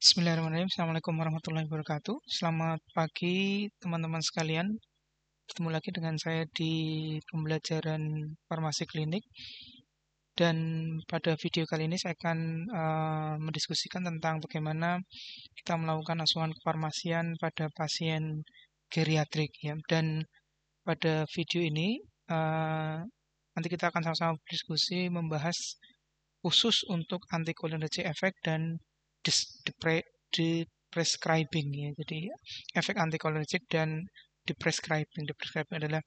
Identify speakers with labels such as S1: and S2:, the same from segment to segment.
S1: Bismillahirrahmanirrahim. Assalamualaikum warahmatullahi wabarakatuh. Selamat pagi teman-teman sekalian. Ketemu lagi dengan saya di pembelajaran farmasi klinik. Dan pada video kali ini saya akan mendiskusikan tentang bagaimana kita melakukan asuhan kefarmasian pada pasien geriatrik ya. Dan pada video ini nanti kita akan sama-sama berdiskusi membahas khusus untuk anticholinergic effect dan deprescribing ya. Jadi efek anticholinergic dan deprescribing. Deprescribing adalah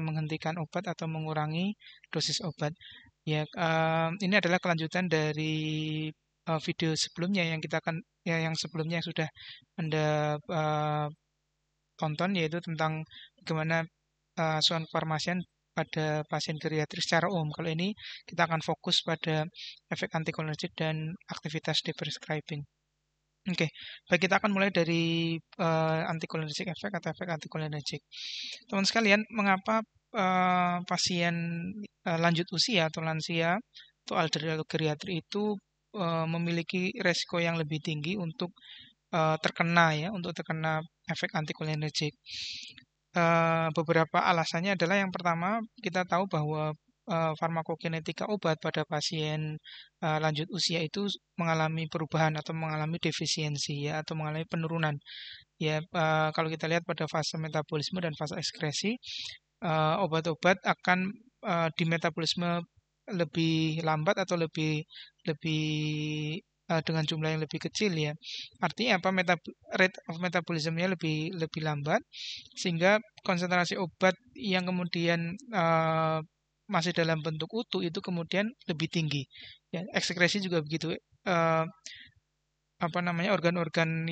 S1: menghentikan obat atau mengurangi dosis obat. Ya, ini adalah kelanjutan dari video sebelumnya yang kita akan yang sebelumnya yang sudah Anda tonton, yaitu tentang bagaimana asuhan kefarmasian pada pasien geriatrik secara umum. Kalau ini kita akan fokus pada efek anticholinergic dan aktivitas deprescribing. Oke, baik, kita akan mulai dari anticholinergic effect atau efek anticholinergic. Teman sekalian, mengapa pasien lanjut usia atau lansia atau elderly atau geriatrik itu memiliki resiko yang lebih tinggi untuk terkena efek anticholinergic? Beberapa alasannya adalah, yang pertama, kita tahu bahwa farmakokinetika obat pada pasien lanjut usia itu mengalami perubahan atau mengalami defisiensi ya, atau mengalami penurunan ya. Kalau kita lihat pada fase metabolisme dan fase ekskresi, obat-obat akan di metabolisme lebih lambat atau lebih dengan jumlah yang lebih kecil ya. Artinya apa? Rate of metabolismnya lebih lambat, sehingga konsentrasi obat yang kemudian masih dalam bentuk utuh itu kemudian lebih tinggi. Ya, ekskresi juga begitu. Organ-organ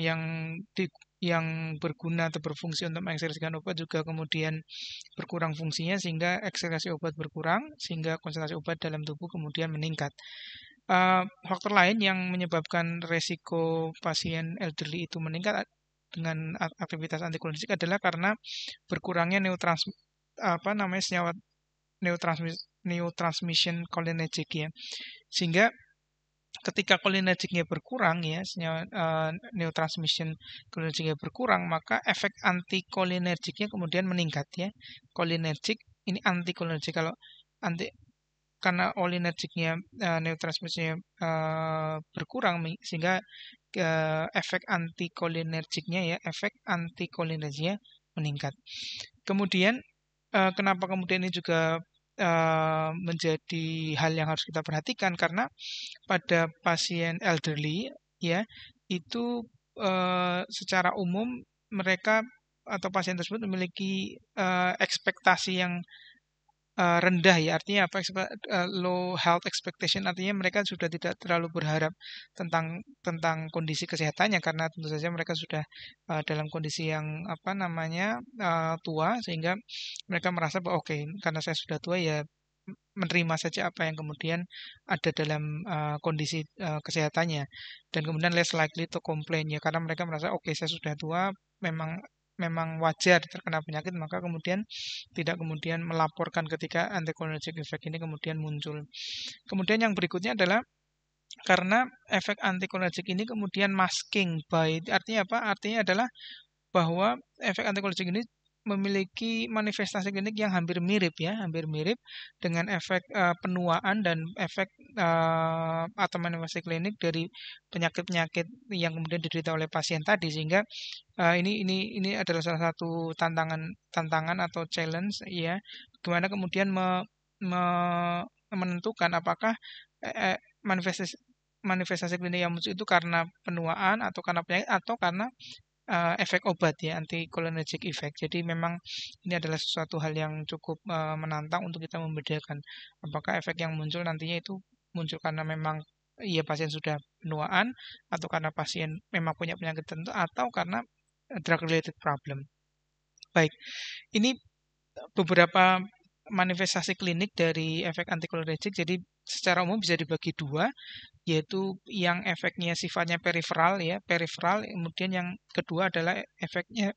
S1: yang berguna atau berfungsi untuk mengekskresikan obat juga kemudian berkurang fungsinya, sehingga ekskresi obat berkurang, sehingga konsentrasi obat dalam tubuh kemudian meningkat. Faktor lain yang menyebabkan resiko pasien elderly itu meningkat dengan aktivitas anticholinergic adalah karena berkurangnya senyawa neurotransmission cholinergic ya. Sehingga ketika cholinergicnya berkurang ya, senyawa neurotransmission cholinergicnya berkurang, maka efek anticholinergicnya kemudian meningkat ya. Cholinergic ini anticholinergic. Kalau karena cholinergicnya neurotransmissionnya berkurang, sehingga efek anticholinergicnya meningkat. Kemudian kenapa kemudian ini juga menjadi hal yang harus kita perhatikan, karena pada pasien elderly ya, itu secara umum mereka atau pasien tersebut memiliki ekspektasi yang rendah ya. Artinya apa? Low health expectation, artinya mereka sudah tidak terlalu berharap tentang kondisi kesehatannya, karena tentu saja mereka sudah dalam kondisi yang tua, sehingga mereka merasa bahwa oke, karena saya sudah tua ya, menerima saja apa yang kemudian ada dalam kondisi kesehatannya, dan kemudian less likely to complain ya, karena mereka merasa oke, saya sudah tua, memang wajar terkena penyakit, maka kemudian tidak kemudian melaporkan ketika anticholinergic effect ini kemudian muncul. Kemudian yang berikutnya adalah karena efek anticholinergic ini kemudian masking by, artinya apa? Artinya adalah bahwa efek anticholinergic ini memiliki manifestasi klinik yang hampir mirip dengan efek penuaan dan efek atau manifestasi klinik dari penyakit-penyakit yang kemudian diderita oleh pasien tadi, sehingga ini adalah salah satu tantangan atau challenge ya, bagaimana kemudian menentukan apakah manifestasi klinik yang muncul itu karena penuaan atau karena penyakit atau karena efek obat ya, anticholinergic effect. Jadi memang ini adalah sesuatu hal yang cukup menantang untuk kita membedakan apakah efek yang muncul nantinya itu muncul karena memang pasien sudah penuaan, atau karena pasien memang punya penyakit tertentu, atau karena drug related problem. Baik, ini beberapa manifestasi klinik dari efek anticholinergic. Jadi secara umum bisa dibagi dua, yaitu yang efeknya sifatnya periferal ya, kemudian yang kedua adalah efeknya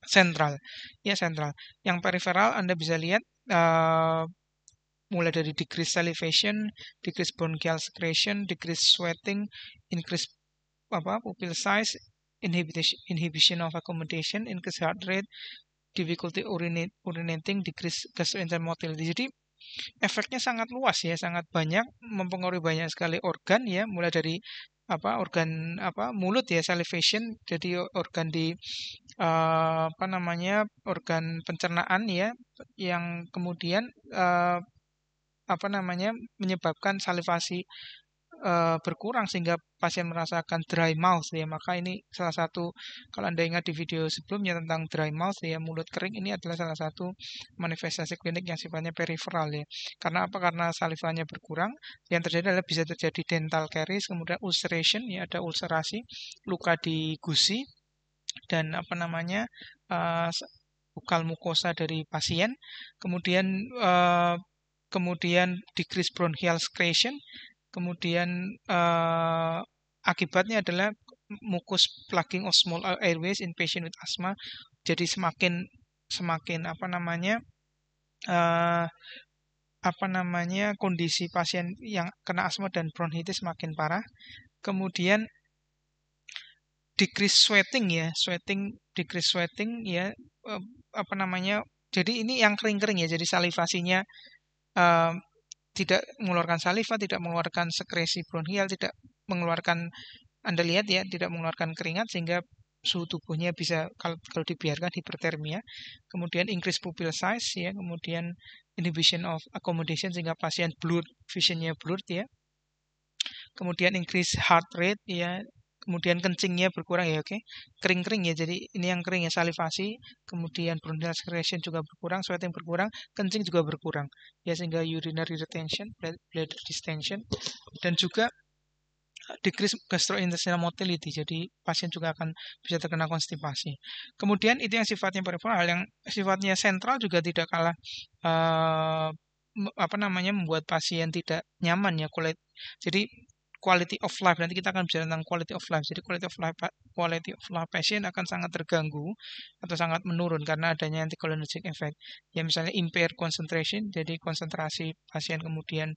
S1: sentral. Yang periferal Anda bisa lihat mulai dari decrease salivation, decrease bronchial secretion, decrease sweating, increase pupil size, inhibition of accommodation, increase heart rate, difficulty urinating, decrease gastrointestinal motility. Jadi efeknya sangat luas ya, sangat banyak, mempengaruhi banyak sekali organ ya, mulai dari organ mulut ya, salivation, jadi organ di organ pencernaan ya, yang kemudian menyebabkan salivasi berkurang sehingga pasien merasakan dry mouth ya. Maka ini salah satu, kalau Anda ingat di video sebelumnya tentang dry mouth ya, mulut kering, ini adalah salah satu manifestasi klinik yang sifatnya periferal ya. Karena apa? Karena salivanya berkurang, yang terjadi adalah bisa terjadi dental caries, kemudian ulceration ya, ada ulcerasi, luka di gusi, dan bukal mukosa dari pasien, kemudian decrease bronchial secretion, kemudian akibatnya adalah mucus plugging of small airways in patient with asthma. Jadi semakin kondisi pasien yang kena asma dan bronkitis semakin parah. Kemudian decrease sweating ya, decrease sweating ya, jadi ini yang kering-kering ya, jadi salivasinya tidak mengeluarkan saliva, tidak mengeluarkan sekresi bronkial, tidak mengeluarkan, Anda lihat ya, tidak mengeluarkan keringat, sehingga suhu tubuhnya bisa, kalau dibiarkan, hipertermia. Kemudian increase pupil size ya, kemudian inhibition of accommodation sehingga pasien blurred, visionnya blurred ya. Kemudian increase heart rate ya, kemudian kencingnya berkurang ya, oke. Kering-kering ya, jadi ini yang kering ya, salivasi, kemudian bronchial secretion juga berkurang, sweating berkurang, kencing juga berkurang ya, sehingga urinary retention, bladder distension, dan juga decrease gastrointestinal motility, jadi pasien juga akan bisa terkena konstipasi. Kemudian itu yang sifatnya periferal, hal yang sifatnya sentral juga tidak kalah membuat pasien tidak nyaman ya, jadi quality of life, nanti kita akan bicara tentang quality of life. Jadi quality of life pasien akan sangat terganggu atau sangat menurun karena adanya anticholinergic effect. Ya misalnya impaired concentration, jadi konsentrasi pasien kemudian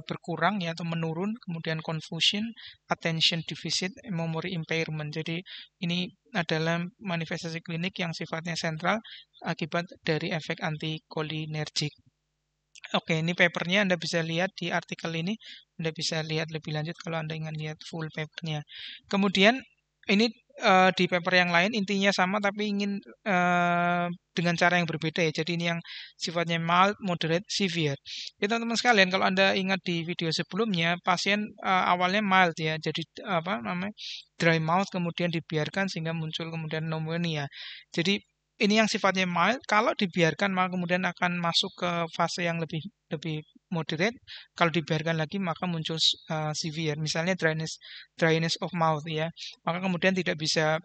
S1: berkurang ya atau menurun, kemudian confusion, attention deficit, memory impairment. Jadi ini adalah manifestasi klinik yang sifatnya sentral akibat dari efek anticholinergic. Oke, ini papernya Anda bisa lihat di artikel ini. Anda bisa lihat lebih lanjut kalau Anda ingin lihat full papernya. Kemudian ini di paper yang lain intinya sama tapi ingin dengan cara yang berbeda ya. Jadi ini yang sifatnya mild, moderate, severe. Ya teman-teman sekalian, kalau Anda ingat di video sebelumnya, pasien awalnya mild ya. Jadi dry mouth, kemudian dibiarkan sehingga muncul kemudian pneumonia. Jadi ini yang sifatnya mild, kalau dibiarkan maka kemudian akan masuk ke fase yang lebih moderate. Kalau dibiarkan lagi maka muncul severe. Misalnya dryness of mouth ya. Maka kemudian tidak bisa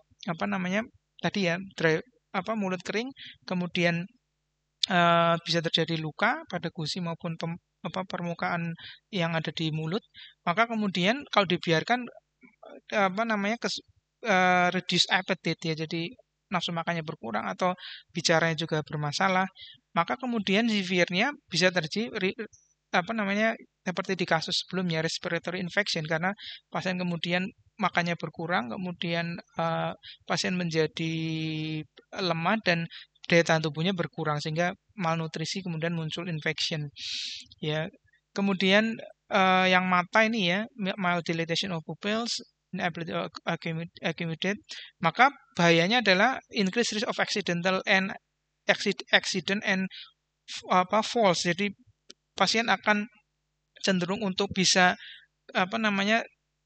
S1: tadi ya, mulut kering, kemudian bisa terjadi luka pada gusi maupun permukaan yang ada di mulut. Maka kemudian kalau dibiarkan reduce appetite ya. Jadi nafsu makannya berkurang atau bicaranya juga bermasalah, maka kemudian severe-nya bisa terjadi seperti di kasus sebelumnya, respiratory infection, karena pasien kemudian makannya berkurang, kemudian pasien menjadi lemah dan daya tahan tubuhnya berkurang sehingga malnutrisi, kemudian muncul infection ya. Kemudian yang mata ini ya, mild dilatation of pupils, inability to accommodate, maka bahayanya adalah increased risk of accident and falls. Jadi pasien akan cenderung untuk bisa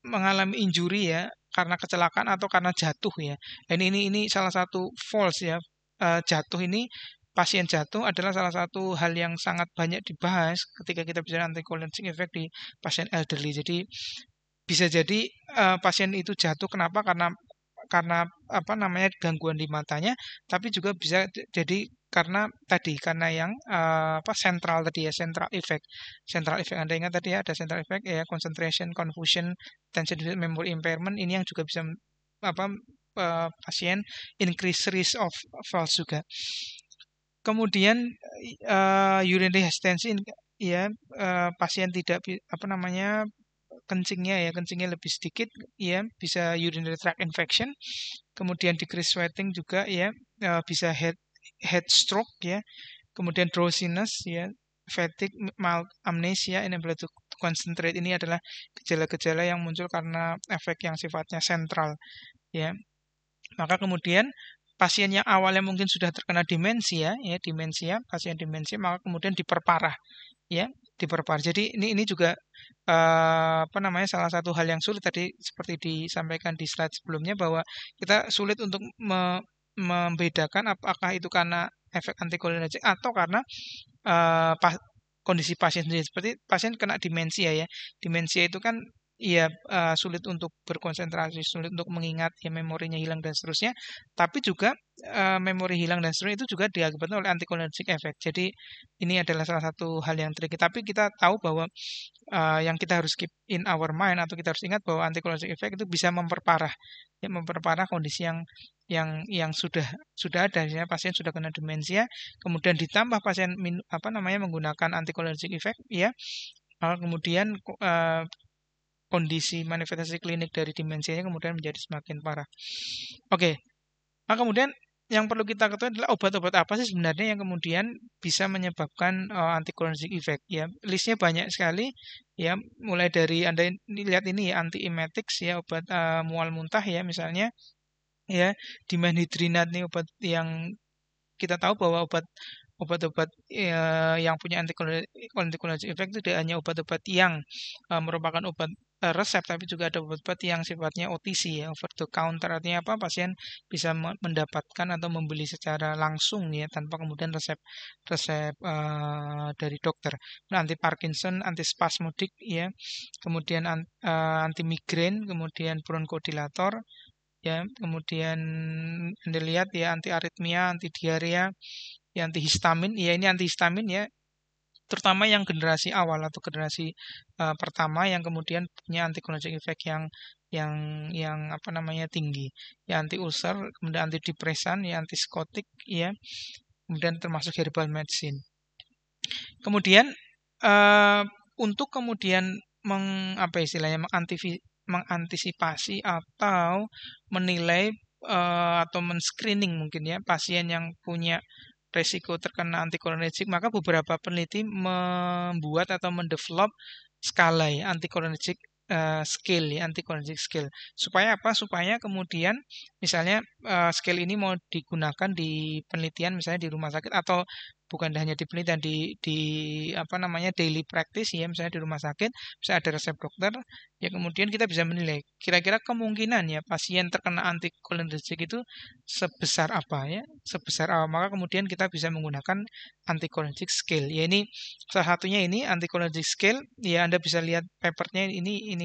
S1: mengalami injury ya, karena kecelakaan atau karena jatuh ya. Dan ini salah satu falls ya. Jatuh ini, pasien jatuh adalah salah satu hal yang sangat banyak dibahas ketika kita bicara anticholinergic effect di pasien elderly. Jadi bisa jadi pasien itu jatuh kenapa? Karena gangguan di matanya, tapi juga bisa jadi karena yang sentral tadi ya, central effect. Anda ingat tadi ya, ada central effect ya, concentration, confusion, attention deficit, memory impairment. Ini yang juga bisa pasien increase risk of falls juga. kemudian urinary hesitancy ya, pasien tidak apa namanya, kencingnya lebih sedikit ya, bisa urinary tract infection, kemudian decrease sweating juga ya, bisa head stroke ya, kemudian drowsiness ya, fatigue, mild amnesia, inability to concentrate. Ini adalah gejala-gejala yang muncul karena efek yang sifatnya sentral ya. Maka kemudian pasien yang awalnya mungkin sudah terkena demensia ya, pasien demensia, maka kemudian diperparah ya, diperparah. Jadi ini juga apa namanya, salah satu hal yang sulit tadi seperti disampaikan di slide sebelumnya, bahwa kita sulit untuk membedakan apakah itu karena efek anticholinergic atau karena eh, pas, kondisi pasien sendiri. Seperti pasien kena demensia ya. Demensia itu kan ya, sulit untuk berkonsentrasi, sulit untuk mengingat, ya memorinya hilang dan seterusnya. Tapi juga memori hilang dan seterusnya itu juga diakibatkan oleh anticholinergic effect. Jadi ini adalah salah satu hal yang tricky. Tapi kita tahu bahwa yang kita harus keep in our mind, atau kita harus ingat bahwa anticholinergic effect itu bisa memperparah, ya, memperparah kondisi yang sudah ada, ya, pasien sudah kena demensia, kemudian ditambah pasien apa namanya, menggunakan anticholinergic effect, ya, kemudian kondisi manifestasi klinik dari demensianya kemudian menjadi semakin parah. Oke, nah kemudian yang perlu kita ketahui adalah obat-obat apa sih sebenarnya yang kemudian bisa menyebabkan anticholinergic effect ya. Listnya banyak sekali ya, mulai dari Anda lihat ini ya, antiemetics ya, obat mual muntah ya misalnya ya, dimenhydrinate nih, obat yang kita tahu bahwa obat-obat yang punya anticholinergic effect itu tidak hanya obat-obat yang merupakan obat resep, tapi juga ada obat-obat yang sifatnya OTC ya, over the counter. Artinya apa? Pasien bisa mendapatkan atau membeli secara langsung ya, tanpa kemudian resep resep dari dokter. Nah, anti Parkinson, anti spasmodik ya, kemudian anti migrain, kemudian bronchodilator ya, kemudian Anda lihat ya, anti aritmia, anti diarea, ya antihistamin, ya ini antihistamin ya, terutama yang generasi awal atau generasi pertama yang kemudian punya anticholinergic effect yang apa namanya, tinggi. Ya anti ulcer, kemudian antidepresan, ya antipsikotik, ya, kemudian termasuk herbal medicine. Kemudian untuk kemudian apa istilahnya, mengantisipasi atau menilai atau men-screening mungkin ya pasien yang punya resiko terkena anticholinergic, maka beberapa peneliti membuat atau mendevelop skala ya, anticholinergic scale ya, anticholinergic scale. Supaya apa? Supaya kemudian misalnya scale ini mau digunakan di penelitian misalnya di rumah sakit, atau bukan hanya di penelitian, di apa namanya, daily practice ya, misalnya di rumah sakit bisa ada resep dokter ya, kemudian kita bisa menilai kira-kira kemungkinan ya pasien terkena anticholinergic itu sebesar apa ya, sebesar apa, maka kemudian kita bisa menggunakan anticholinergic scale ya. Ini salah satunya, ini anticholinergic scale ya, Anda bisa lihat papernya ini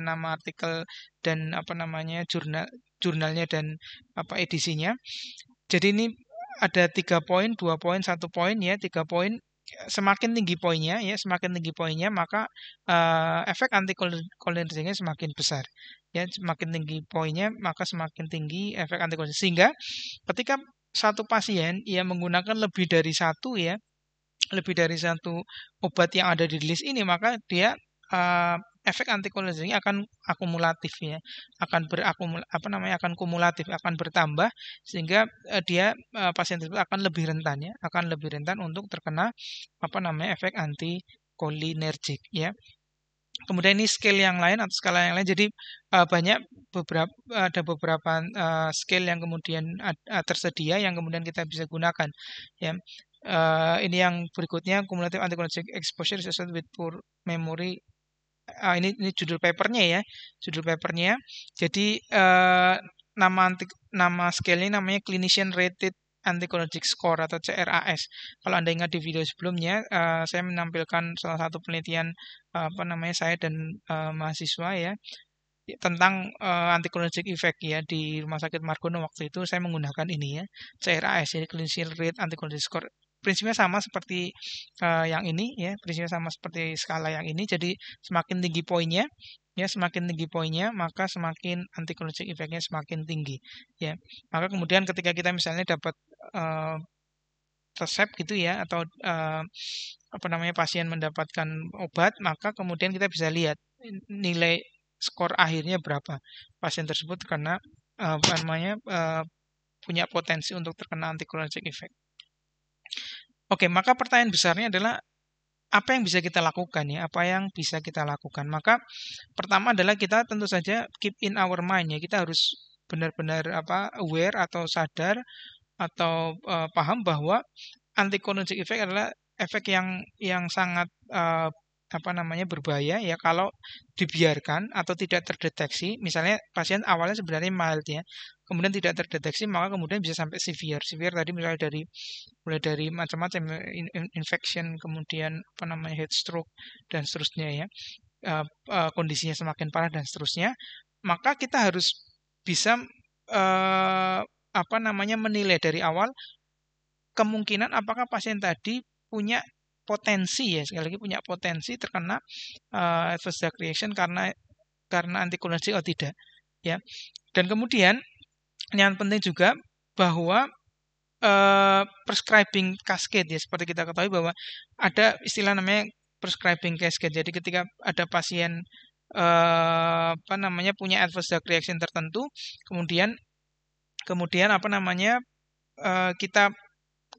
S1: nama artikel dan apa namanya, jurnalnya dan apa edisinya. Jadi ini ada 3 poin, 2 poin, 1 poin ya, 3 poin. Semakin tinggi poinnya ya, semakin tinggi poinnya maka efek anticholinergicnya semakin besar. Ya, semakin tinggi poinnya maka semakin tinggi efek anticholinergic. Sehingga ketika satu pasien yang menggunakan lebih dari satu ya, lebih dari satu obat yang ada di list ini, maka dia efek anticholinergic akan akumulatif ya, akan apa namanya, akan kumulatif, akan bertambah, sehingga dia pasien tersebut akan lebih rentan ya, akan lebih rentan untuk terkena apa namanya, efek anticholinergic ya. Kemudian ini scale yang lain atau skala yang lain. Jadi ada beberapa scale yang kemudian tersedia yang kemudian kita bisa gunakan ya. Ini yang berikutnya, cumulative anticholinergic exposure associated with poor memory. Ini judul papernya ya, judul papernya. Jadi nama scale ini namanya Clinician Rated Anticholinergic Score atau CRAS. Kalau Anda ingat di video sebelumnya, saya menampilkan salah satu penelitian apa namanya, saya dan mahasiswa ya, tentang anticholinergic effect ya di Rumah Sakit Margono. Waktu itu saya menggunakan ini ya, CRAS, jadi Clinician Rated Anticholinergic Score. Prinsipnya sama seperti yang ini ya, prinsipnya sama seperti skala yang ini. Jadi semakin tinggi poinnya ya, semakin tinggi poinnya maka semakin anticholinergic effect-nya semakin tinggi ya. Maka kemudian ketika kita misalnya dapat resep gitu ya, atau pasien mendapatkan obat, maka kemudian kita bisa lihat nilai skor akhirnya berapa pasien tersebut karena punya potensi untuk terkena anticholinergic effect. Oke, maka pertanyaan besarnya adalah apa yang bisa kita lakukan ya? Apa yang bisa kita lakukan? Maka pertama adalah kita tentu saja keep in our mind ya. Kita harus benar-benar aware atau sadar atau paham bahwa anticholinergic effect adalah efek yang sangat berbahaya ya kalau dibiarkan atau tidak terdeteksi. Misalnya pasien awalnya sebenarnya mild ya, kemudian tidak terdeteksi, maka kemudian bisa sampai severe. Severe tadi misalnya mulai dari macam-macam infection, kemudian heat stroke dan seterusnya ya. Kondisinya semakin parah dan seterusnya. Maka kita harus bisa menilai dari awal kemungkinan apakah pasien tadi punya potensi ya, sekali lagi punya potensi terkena adverse drug reaction karena anticholinergic atau tidak ya. Dan kemudian yang penting juga bahwa prescribing cascade ya, seperti kita ketahui bahwa ada istilah namanya prescribing cascade. Jadi ketika ada pasien punya adverse drug reaction tertentu, kemudian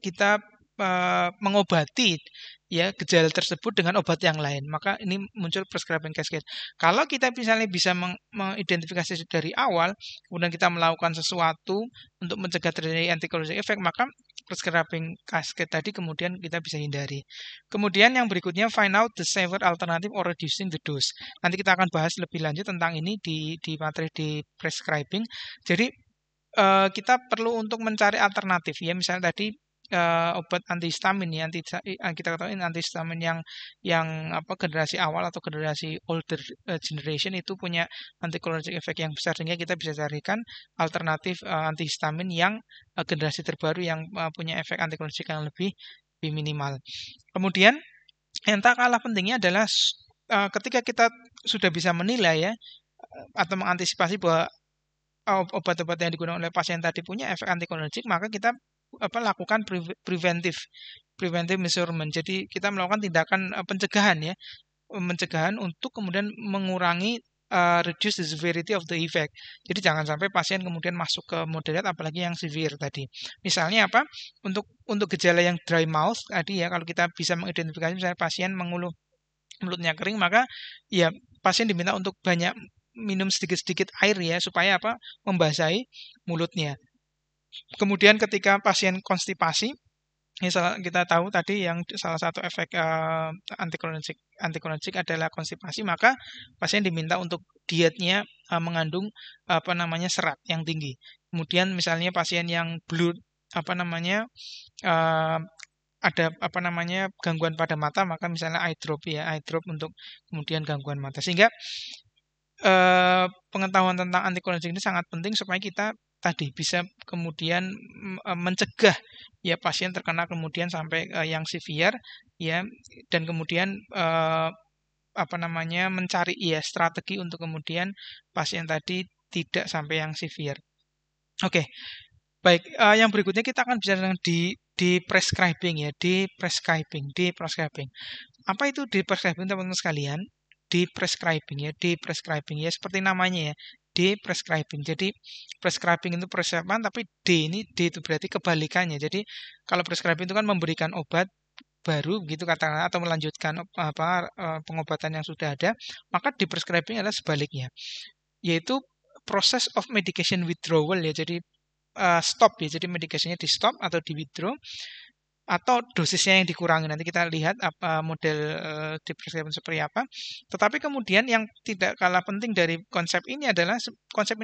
S1: kita mengobati ya gejala tersebut dengan obat yang lain, maka ini muncul prescribing cascade. Kalau kita misalnya bisa mengidentifikasi dari awal, kemudian kita melakukan sesuatu untuk mencegah terjadi anticholinergic effect, maka prescribing cascade tadi kemudian kita bisa hindari. Kemudian yang berikutnya, find out the safer alternative or reducing the dose. Nanti kita akan bahas lebih lanjut tentang ini di materi di prescribing. Jadi kita perlu untuk mencari alternatif ya, misalnya tadi obat antihistamin ya, kita ketahui antihistamin yang generasi awal atau generasi older generation itu punya anticholinergic effect yang besar, sehingga kita bisa carikan alternatif antihistamin yang generasi terbaru yang punya efek anticholinergic yang lebih minimal. Kemudian yang tak kalah pentingnya adalah ketika kita sudah bisa menilai ya atau mengantisipasi bahwa obat-obat yang digunakan oleh pasien tadi punya efek anticholinergic, maka kita lakukan preventive measurement. Jadi kita melakukan tindakan pencegahan ya, pencegahan untuk kemudian mengurangi reduce the severity of the effect. Jadi jangan sampai pasien kemudian masuk ke moderate apalagi yang severe tadi. Misalnya untuk gejala yang dry mouth tadi ya, kalau kita bisa mengidentifikasi misalnya pasien mengeluh mulutnya kering, maka ya pasien diminta untuk banyak minum sedikit-sedikit air ya, supaya membasahi mulutnya. Kemudian ketika pasien konstipasi, kita tahu tadi yang salah satu efek anticholinergic adalah konstipasi, maka pasien diminta untuk dietnya mengandung serat yang tinggi. Kemudian misalnya pasien yang blood ada gangguan pada mata, maka misalnya eye drop untuk kemudian gangguan mata. Sehingga pengetahuan tentang anticholinergic ini sangat penting supaya kita tadi bisa kemudian mencegah ya pasien terkena kemudian sampai yang severe ya, dan kemudian mencari ya strategi untuk kemudian pasien tadi tidak sampai yang severe. Oke. Baik, yang berikutnya kita akan bicara tentang di prescribing ya, di prescribing. Apa itu di prescribing, teman-teman sekalian? Di prescribing ya, seperti namanya ya, di prescribing. Jadi prescribing itu persiapan, tapi D itu berarti kebalikannya. Jadi kalau prescribing itu kan memberikan obat baru gitu katakanlah, atau melanjutkan pengobatan yang sudah ada, maka di prescribing adalah sebaliknya, yaitu process of medication withdrawal ya. Jadi stop ya, jadi medikasinya di stop atau di withdraw, atau dosisnya yang dikurangi. Nanti kita lihat model di prescribing seperti apa. Tetapi kemudian yang tidak kalah penting dari konsep ini adalah konsep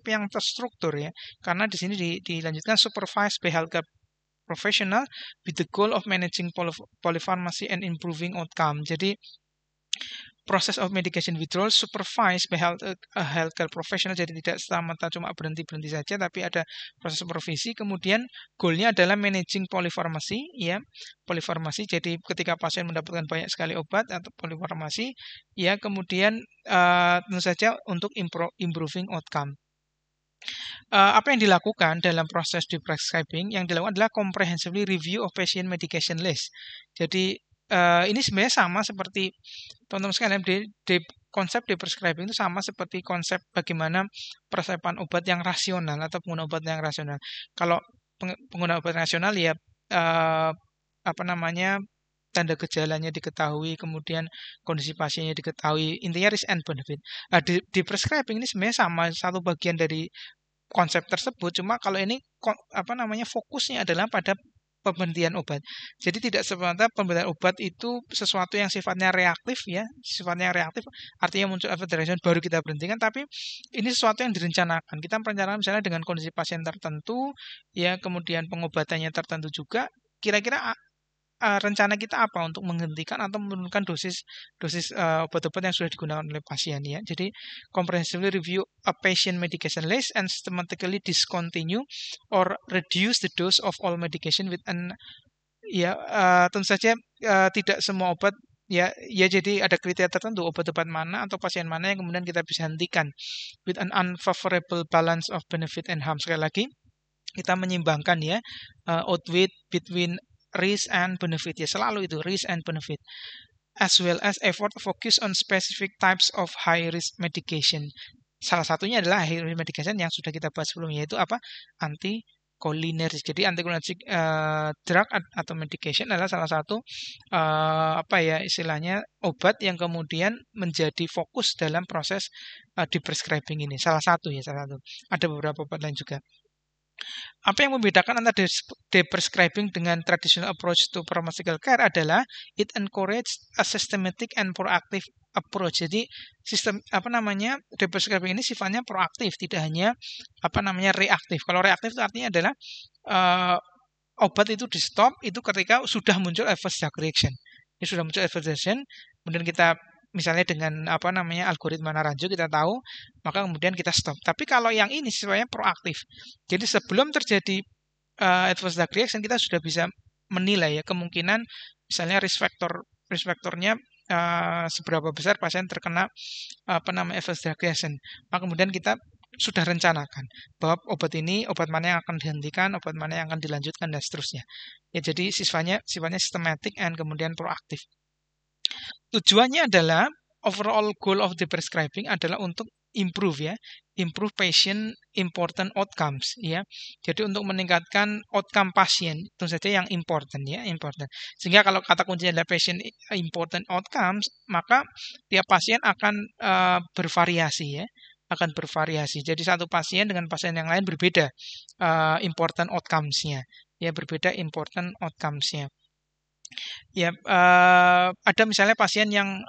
S1: yang terstruktur ya, karena di sini dilanjutkan supervised by healthcare professional with the goal of managing polypharmacy and improving outcome. Jadi process of medication withdrawal supervised by healthcare professional, jadi tidak semata cuma berhenti saja, tapi ada proses supervisi. Kemudian goalnya adalah managing polypharmacy ya, polypharmacy. Jadi ketika pasien mendapatkan banyak sekali obat atau polypharmacy ya, kemudian tentu saja untuk improving outcome. apa yang dilakukan dalam proses di prescribing, yang dilakukan adalah comprehensively review of patient medication list. Jadi ini sebenarnya sama seperti teman-teman sekalian di konsep di prescribing itu sama seperti konsep bagaimana persiapan obat yang rasional atau penggunaan obat yang rasional. Kalau penggunaan obat rasional ya apa namanya tanda gejalanya diketahui, kemudian kondisi pasiennya diketahui, intinya risk and benefit. Nah, di prescribing ini sebenarnya sama satu bagian dari konsep tersebut, cuma kalau ini apa namanya fokusnya adalah pada pemberian obat. Jadi tidak semata pemberian obat itu sesuatu yang sifatnya reaktif ya, sifatnya reaktif artinya muncul efek reaction baru kita berhentikan, tapi ini sesuatu yang direncanakan. Kita merencanakan misalnya dengan kondisi pasien tertentu ya, kemudian pengobatannya tertentu juga. Kira-kira rencana kita apa untuk menghentikan atau menurunkan dosis obat-obat yang sudah digunakan oleh pasien ya. Jadi comprehensively review a patient medication list and systematically discontinue or reduce the dose of all medication with an ya tentu saja tidak semua obat ya jadi ada kriteria tertentu obat-obat mana atau pasien mana yang kemudian kita bisa hentikan with an unfavorable balance of benefit and harm. Sekali lagi kita menyimbangkan ya outweigh between risk and benefit ya, selalu itu risk and benefit, as well as effort focus on specific types of high risk medication. Salah satunya adalah high risk medication yang sudah kita bahas sebelumnya, yaitu apa? Anticholinergic. Jadi anticholinergic drug atau medication adalah salah satu apa ya istilahnya obat yang kemudian menjadi fokus dalam proses di prescribing ini. Salah satu. Ada beberapa obat lain juga. Apa yang membedakan antara prescribing dengan traditional approach to pharmaceutical care adalah it encourage a systematic and proactive approach. Jadi sistem prescribing ini sifatnya proaktif, tidak hanya reaktif. Kalau reaktif itu artinya adalah obat itu di stop itu ketika sudah muncul adverse drug reaction. Ini sudah muncul adverse reaction, kemudian kita misalnya dengan algoritma Naranjo kita tahu, maka kemudian kita stop. Tapi kalau yang ini sifatnya proaktif. Jadi sebelum terjadi adverse drug reaction kita sudah bisa menilai ya kemungkinan misalnya risk factornya seberapa besar pasien terkena adverse drug reaction. Maka kemudian kita sudah rencanakan bahwa obat mana yang akan dihentikan, obat mana yang akan dilanjutkan dan seterusnya. Ya jadi sifatnya sistematik and kemudian proaktif. Tujuannya adalah overall goal of the prescribing adalah untuk improve patient important outcomes ya. Jadi untuk meningkatkan outcome pasien itu saja yang important. Sehingga kalau kata kuncinya adalah patient important outcomes, maka tiap pasien akan bervariasi ya. Akan bervariasi. Jadi satu pasien dengan pasien yang lain berbeda important outcomes-nya. Ya, berbeda important outcomes-nya. Ya, ada misalnya pasien yang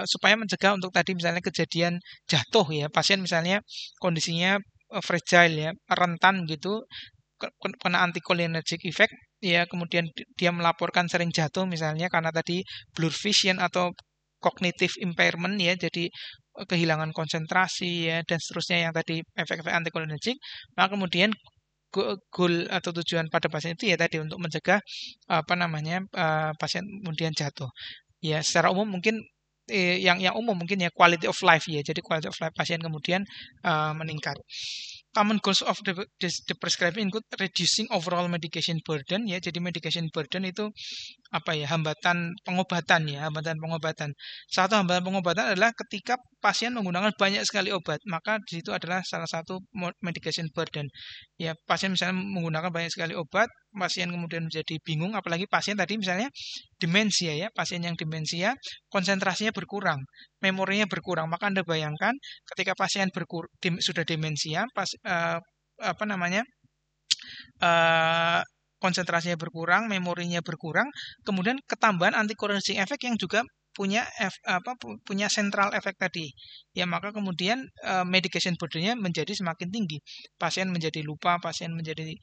S1: supaya mencegah untuk tadi misalnya kejadian jatuh ya, pasien misalnya kondisinya fragile ya, rentan gitu, kena anticholinergic effect ya, kemudian dia melaporkan sering jatuh misalnya karena tadi blurred vision atau cognitive impairment ya, jadi kehilangan konsentrasi ya dan seterusnya yang tadi efek-efek anticholinergic, maka kemudian goal atau tujuan pada pasien itu ya tadi untuk mencegah pasien kemudian jatuh. Ya secara umum mungkin yang umum mungkin ya quality of life ya. Jadi quality of life pasien kemudian meningkat. Common goals of the prescribing include reducing overall medication burden ya. Jadi medication burden itu hambatan pengobatan. Satu hambatan pengobatan adalah ketika pasien menggunakan banyak sekali obat, maka di situ adalah salah satu medication burden. Ya, pasien misalnya menggunakan banyak sekali obat, pasien kemudian menjadi bingung, apalagi pasien tadi misalnya demensia ya, pasien yang demensia konsentrasinya berkurang, memorinya berkurang, maka Anda bayangkan ketika pasien sudah demensia, konsentrasinya berkurang, memorinya berkurang, kemudian ketambahan anticholinergic effect yang juga punya central effect tadi. Ya, maka kemudian medication burden-nya menjadi semakin tinggi. Pasien menjadi lupa, pasien menjadi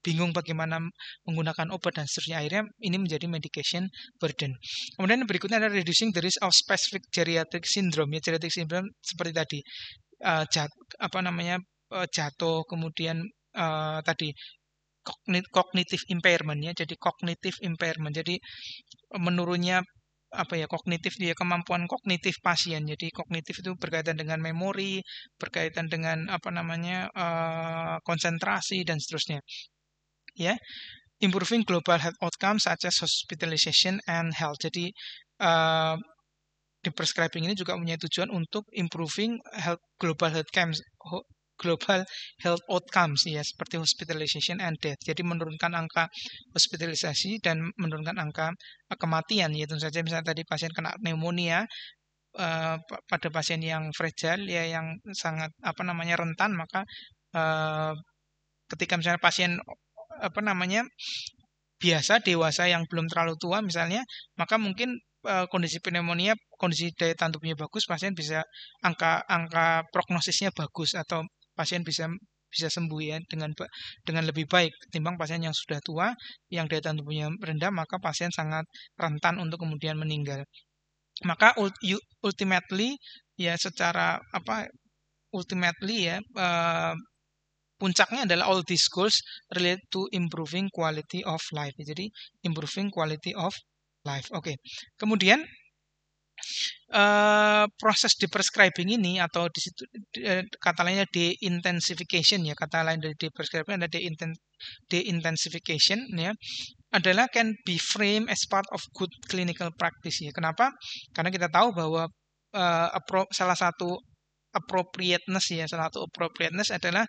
S1: bingung bagaimana menggunakan obat dan seterusnya. Akhirnya ini menjadi medication burden. Kemudian berikutnya adalah reducing the risk of specific geriatric syndrome. Ya, geriatric syndrome seperti tadi jatuh, kemudian tadi cognitive impairment ya. Jadi cognitive impairment. Jadi menurunnya apa ya, kognitif dia, kemampuan kognitif pasien. Jadi kognitif itu berkaitan dengan memori, berkaitan dengan apa namanya, konsentrasi dan seterusnya. Ya, improving global health outcomes such as hospitalization and health. Jadi di prescribing ini juga punya tujuan untuk improving global health outcomes ya, seperti hospitalization and death. Jadi menurunkan angka hospitalisasi dan menurunkan angka kematian. Ya tentu saja misalnya tadi pasien kena pneumonia, pada pasien yang fragile ya, yang sangat apa namanya rentan, maka ketika misalnya pasien apa namanya biasa dewasa yang belum terlalu tua misalnya, maka mungkin kondisi pneumonia, kondisi daya tahan tubuhnya bagus, pasien bisa angka prognosisnya bagus, atau pasien bisa sembuh ya dengan lebih baik ketimbang pasien yang sudah tua yang daya tahan tubuhnya rendah, maka pasien sangat rentan untuk kemudian meninggal. Maka ultimately ya, secara apa ultimately ya, puncaknya adalah all these goals relate to improving quality of life. Jadi improving quality of life. Oke. Kemudian proses de-prescribing ini, atau di situ kata lainnya de-intensification ya, kata lain dari de-prescribing adalah de-intensification ya, adalah can be framed as part of good clinical practice ya. Kenapa? Karena kita tahu bahwa salah satu appropriateness ya, salah satu appropriateness adalah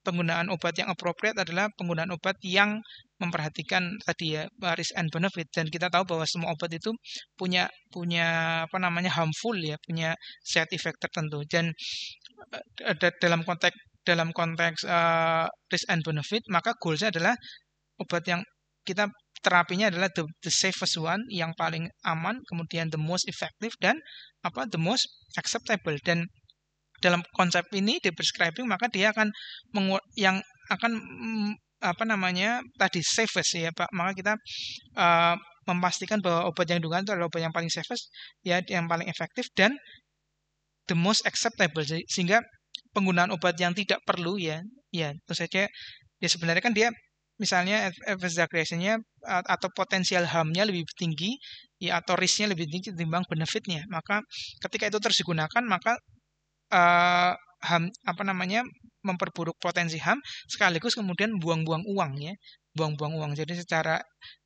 S1: penggunaan obat yang appropriate adalah penggunaan obat yang memperhatikan tadi ya, risk and benefit. Dan kita tahu bahwa semua obat itu punya apa namanya harmful ya, punya side effect tertentu. Dan dalam konteks risk and benefit, maka goalsnya adalah obat yang kita terapinya adalah the safest one, yang paling aman, kemudian the most effective, dan the most acceptable. Dan dalam konsep ini di prescribing, maka dia akan yang akan apa namanya tadi safest ya Pak. Maka kita memastikan bahwa obat yang digunakan itu adalah obat yang paling safest ya, yang paling efektif dan the most acceptable, sehingga penggunaan obat yang tidak perlu ya tentu saja ya, sebenarnya kan dia misalnya efek reaksinya atau potensial harmnya lebih tinggi ya, atau risknya lebih tinggi ketimbang benefitnya. Maka ketika itu terus digunakan, maka apa namanya memperburuk potensi HAM, sekaligus kemudian buang-buang uang ya, buang-buang uang. Jadi secara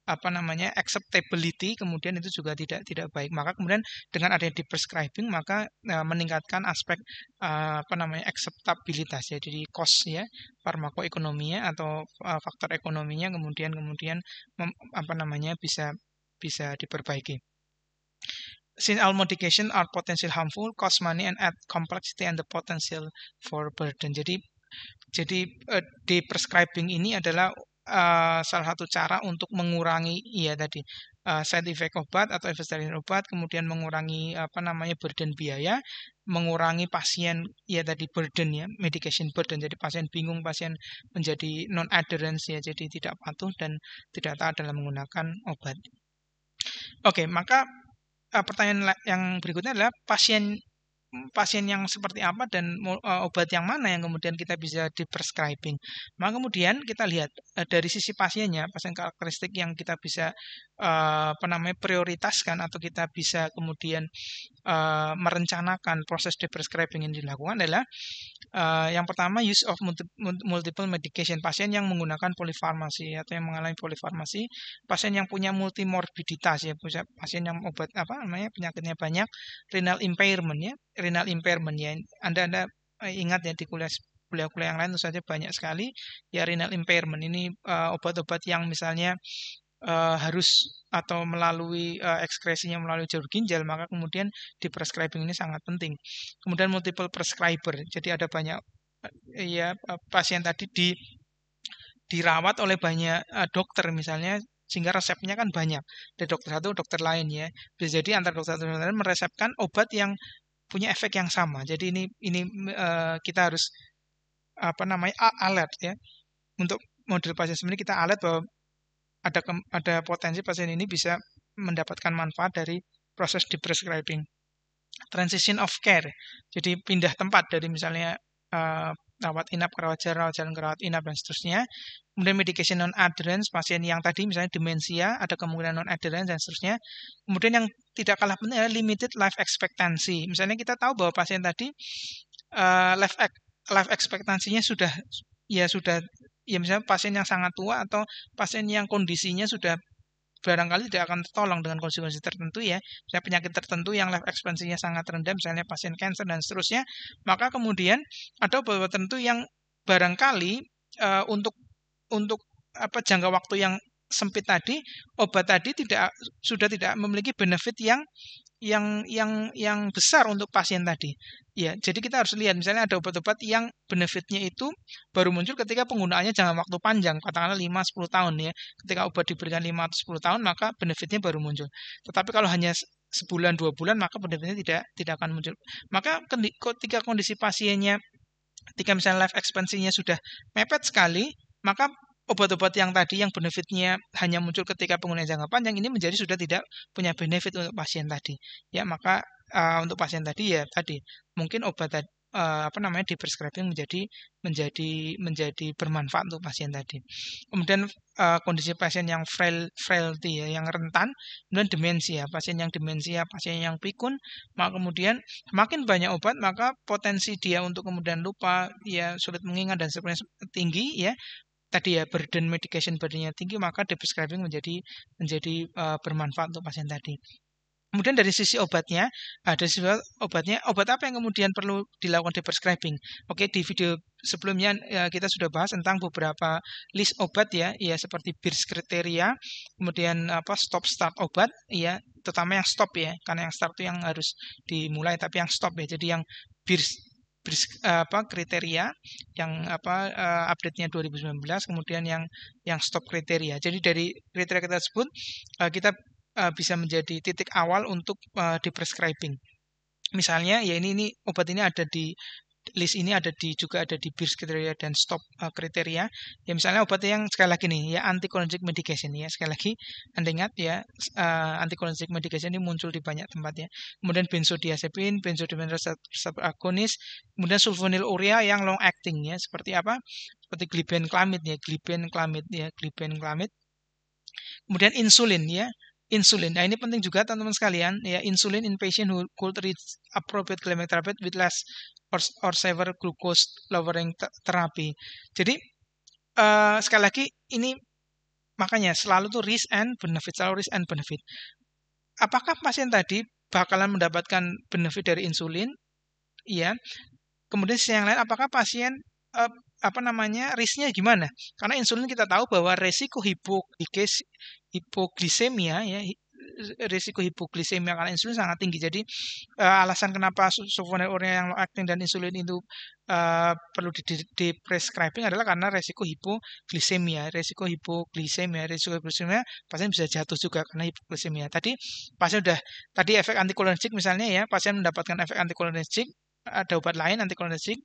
S1: apa namanya acceptability kemudian itu juga tidak baik. Maka kemudian dengan adanya di prescribing, maka meningkatkan aspek apa namanya acceptabilitas ya, jadi cost ya, farmakoekonominya atau faktor ekonominya kemudian apa namanya bisa diperbaiki. Since all medication are potentially harmful, cost money and add complexity and the potential for burden. Jadi de-prescribing ini adalah salah satu cara untuk mengurangi ya tadi side effect obat atau efek dari obat, kemudian mengurangi apa namanya burden biaya, mengurangi pasien ya tadi burden ya, medication burden. Jadi pasien bingung, pasien menjadi non adherence ya, jadi tidak patuh dan tidak taat dalam menggunakan obat. Oke, maka pertanyaan yang berikutnya adalah pasien yang seperti apa dan obat yang mana yang kemudian kita bisa di-prescribing. Maka kemudian kita lihat dari sisi pasiennya, pasien karakteristik yang kita bisa apa namanya prioritaskan atau kita bisa kemudian merencanakan proses di-prescribing yang dilakukan adalah yang pertama use of multiple medication, pasien yang menggunakan polifarmasi atau yang mengalami polifarmasi, pasien yang punya multimorbiditas ya, pasien yang obat apa namanya penyakitnya banyak, renal impairment ya, Anda ingat ya di kuliah-kuliah yang lain tentu saja banyak sekali ya renal impairment ini, obat-obat yang misalnya harus atau melalui ekskresinya melalui jalur ginjal, maka kemudian di prescribing ini sangat penting. Kemudian multiple prescriber, jadi ada banyak ya pasien tadi dirawat oleh banyak dokter misalnya, sehingga resepnya kan banyak dari dokter satu dokter lain ya. Bisa jadi antar dokter lain meresepkan obat yang punya efek yang sama. Jadi ini kita harus apa namanya alert ya, untuk model pasien sebenarnya kita alert bahwa ada potensi pasien ini bisa mendapatkan manfaat dari proses di prescribing. Transition of care, jadi pindah tempat dari misalnya rawat inap, rawat jalan, rawat inap, dan seterusnya. Kemudian medication non-adherence, pasien yang tadi misalnya demensia, ada kemungkinan non-adherence, dan seterusnya. Kemudian yang tidak kalah penting adalah limited life expectancy. Misalnya kita tahu bahwa pasien tadi life expectancy-nya sudah ya misalnya pasien yang sangat tua atau pasien yang kondisinya sudah barangkali tidak akan tertolong dengan kondisi-kondisi tertentu ya, misalnya penyakit tertentu yang life expectancy-nya sangat rendah, misalnya pasien kanker dan seterusnya, maka kemudian ada obat tertentu yang barangkali untuk jangka waktu yang sempit tadi, obat tadi sudah tidak memiliki benefit yang besar untuk pasien tadi. Ya, jadi kita harus lihat misalnya ada obat-obat yang benefitnya itu baru muncul ketika penggunaannya jangka waktu panjang, katakanlah 5-10 tahun ya. Ketika obat diberikan 5 atau 10 tahun maka benefitnya baru muncul. Tetapi kalau hanya sebulan 2 bulan maka benefitnya tidak akan muncul. Maka ketika kondisi pasiennya ketika misalnya life expectancy-nya sudah mepet sekali, maka obat-obat yang tadi yang benefitnya hanya muncul ketika penggunaan jangka panjang ini menjadi sudah tidak punya benefit untuk pasien tadi. Ya, maka untuk pasien tadi ya tadi mungkin obat di prescribing menjadi bermanfaat untuk pasien tadi. Kemudian kondisi pasien yang frailty ya, yang rentan, kemudian demensia, pasien yang demensia, pasien yang pikun, maka kemudian semakin banyak obat maka potensi dia untuk kemudian lupa, ya sulit mengingat dan sebagainya tinggi ya. Tadi ya burden medication burdennya tinggi maka prescribing menjadi bermanfaat untuk pasien tadi. Kemudian dari sisi obatnya, obat apa yang kemudian perlu dilakukan prescribing? Oke, di video sebelumnya kita sudah bahas tentang beberapa list obat ya seperti BIRS kriteria, kemudian stop start obat ya, terutama yang stop ya, karena yang start itu yang harus dimulai tapi yang stop ya. Jadi yang BIRS kriteria yang update-nya 2019, kemudian yang stop kriteria. Jadi dari kriteria kita sebut kita bisa menjadi titik awal untuk di prescribing. Misalnya ya ini obat ini ada di list ini juga ada di BIRS kriteria dan stop kriteria. Ya misalnya obat yang sekali lagi nih ya anticholinergic medication ya, sekali lagi Anda ingat ya anticholinergic medication ini muncul di banyak tempat ya. Kemudian benzodiazepin, benzodiazepin reseptor agonis, kemudian sulfonylurea yang long acting ya, seperti apa? Seperti glibenclamid ya, glibenclamid. Kemudian insulin ya. Insulin. Nah, ini penting juga teman-teman sekalian ya, insulin in patient who could reach appropriate glycemic therapy with less or severe glucose lowering therapy. Jadi sekali lagi ini makanya selalu tuh risk and benefit. Apakah pasien tadi bakalan mendapatkan benefit dari insulin? Ya. Kemudian yang lain apakah pasien risknya gimana? Karena insulin kita tahu bahwa resiko hipoglikemia ya, risiko hipoglikemia karena insulin sangat tinggi. Jadi alasan kenapa sulfonylurea yang long acting dan insulin itu perlu di prescribing adalah karena resiko hipoglikemia. Resiko hipoglikemia pasien bisa jatuh juga karena hipoglikemia. Tadi efek anticholinergic misalnya ya, pasien mendapatkan efek anticholinergic, ada obat lain anticholinergic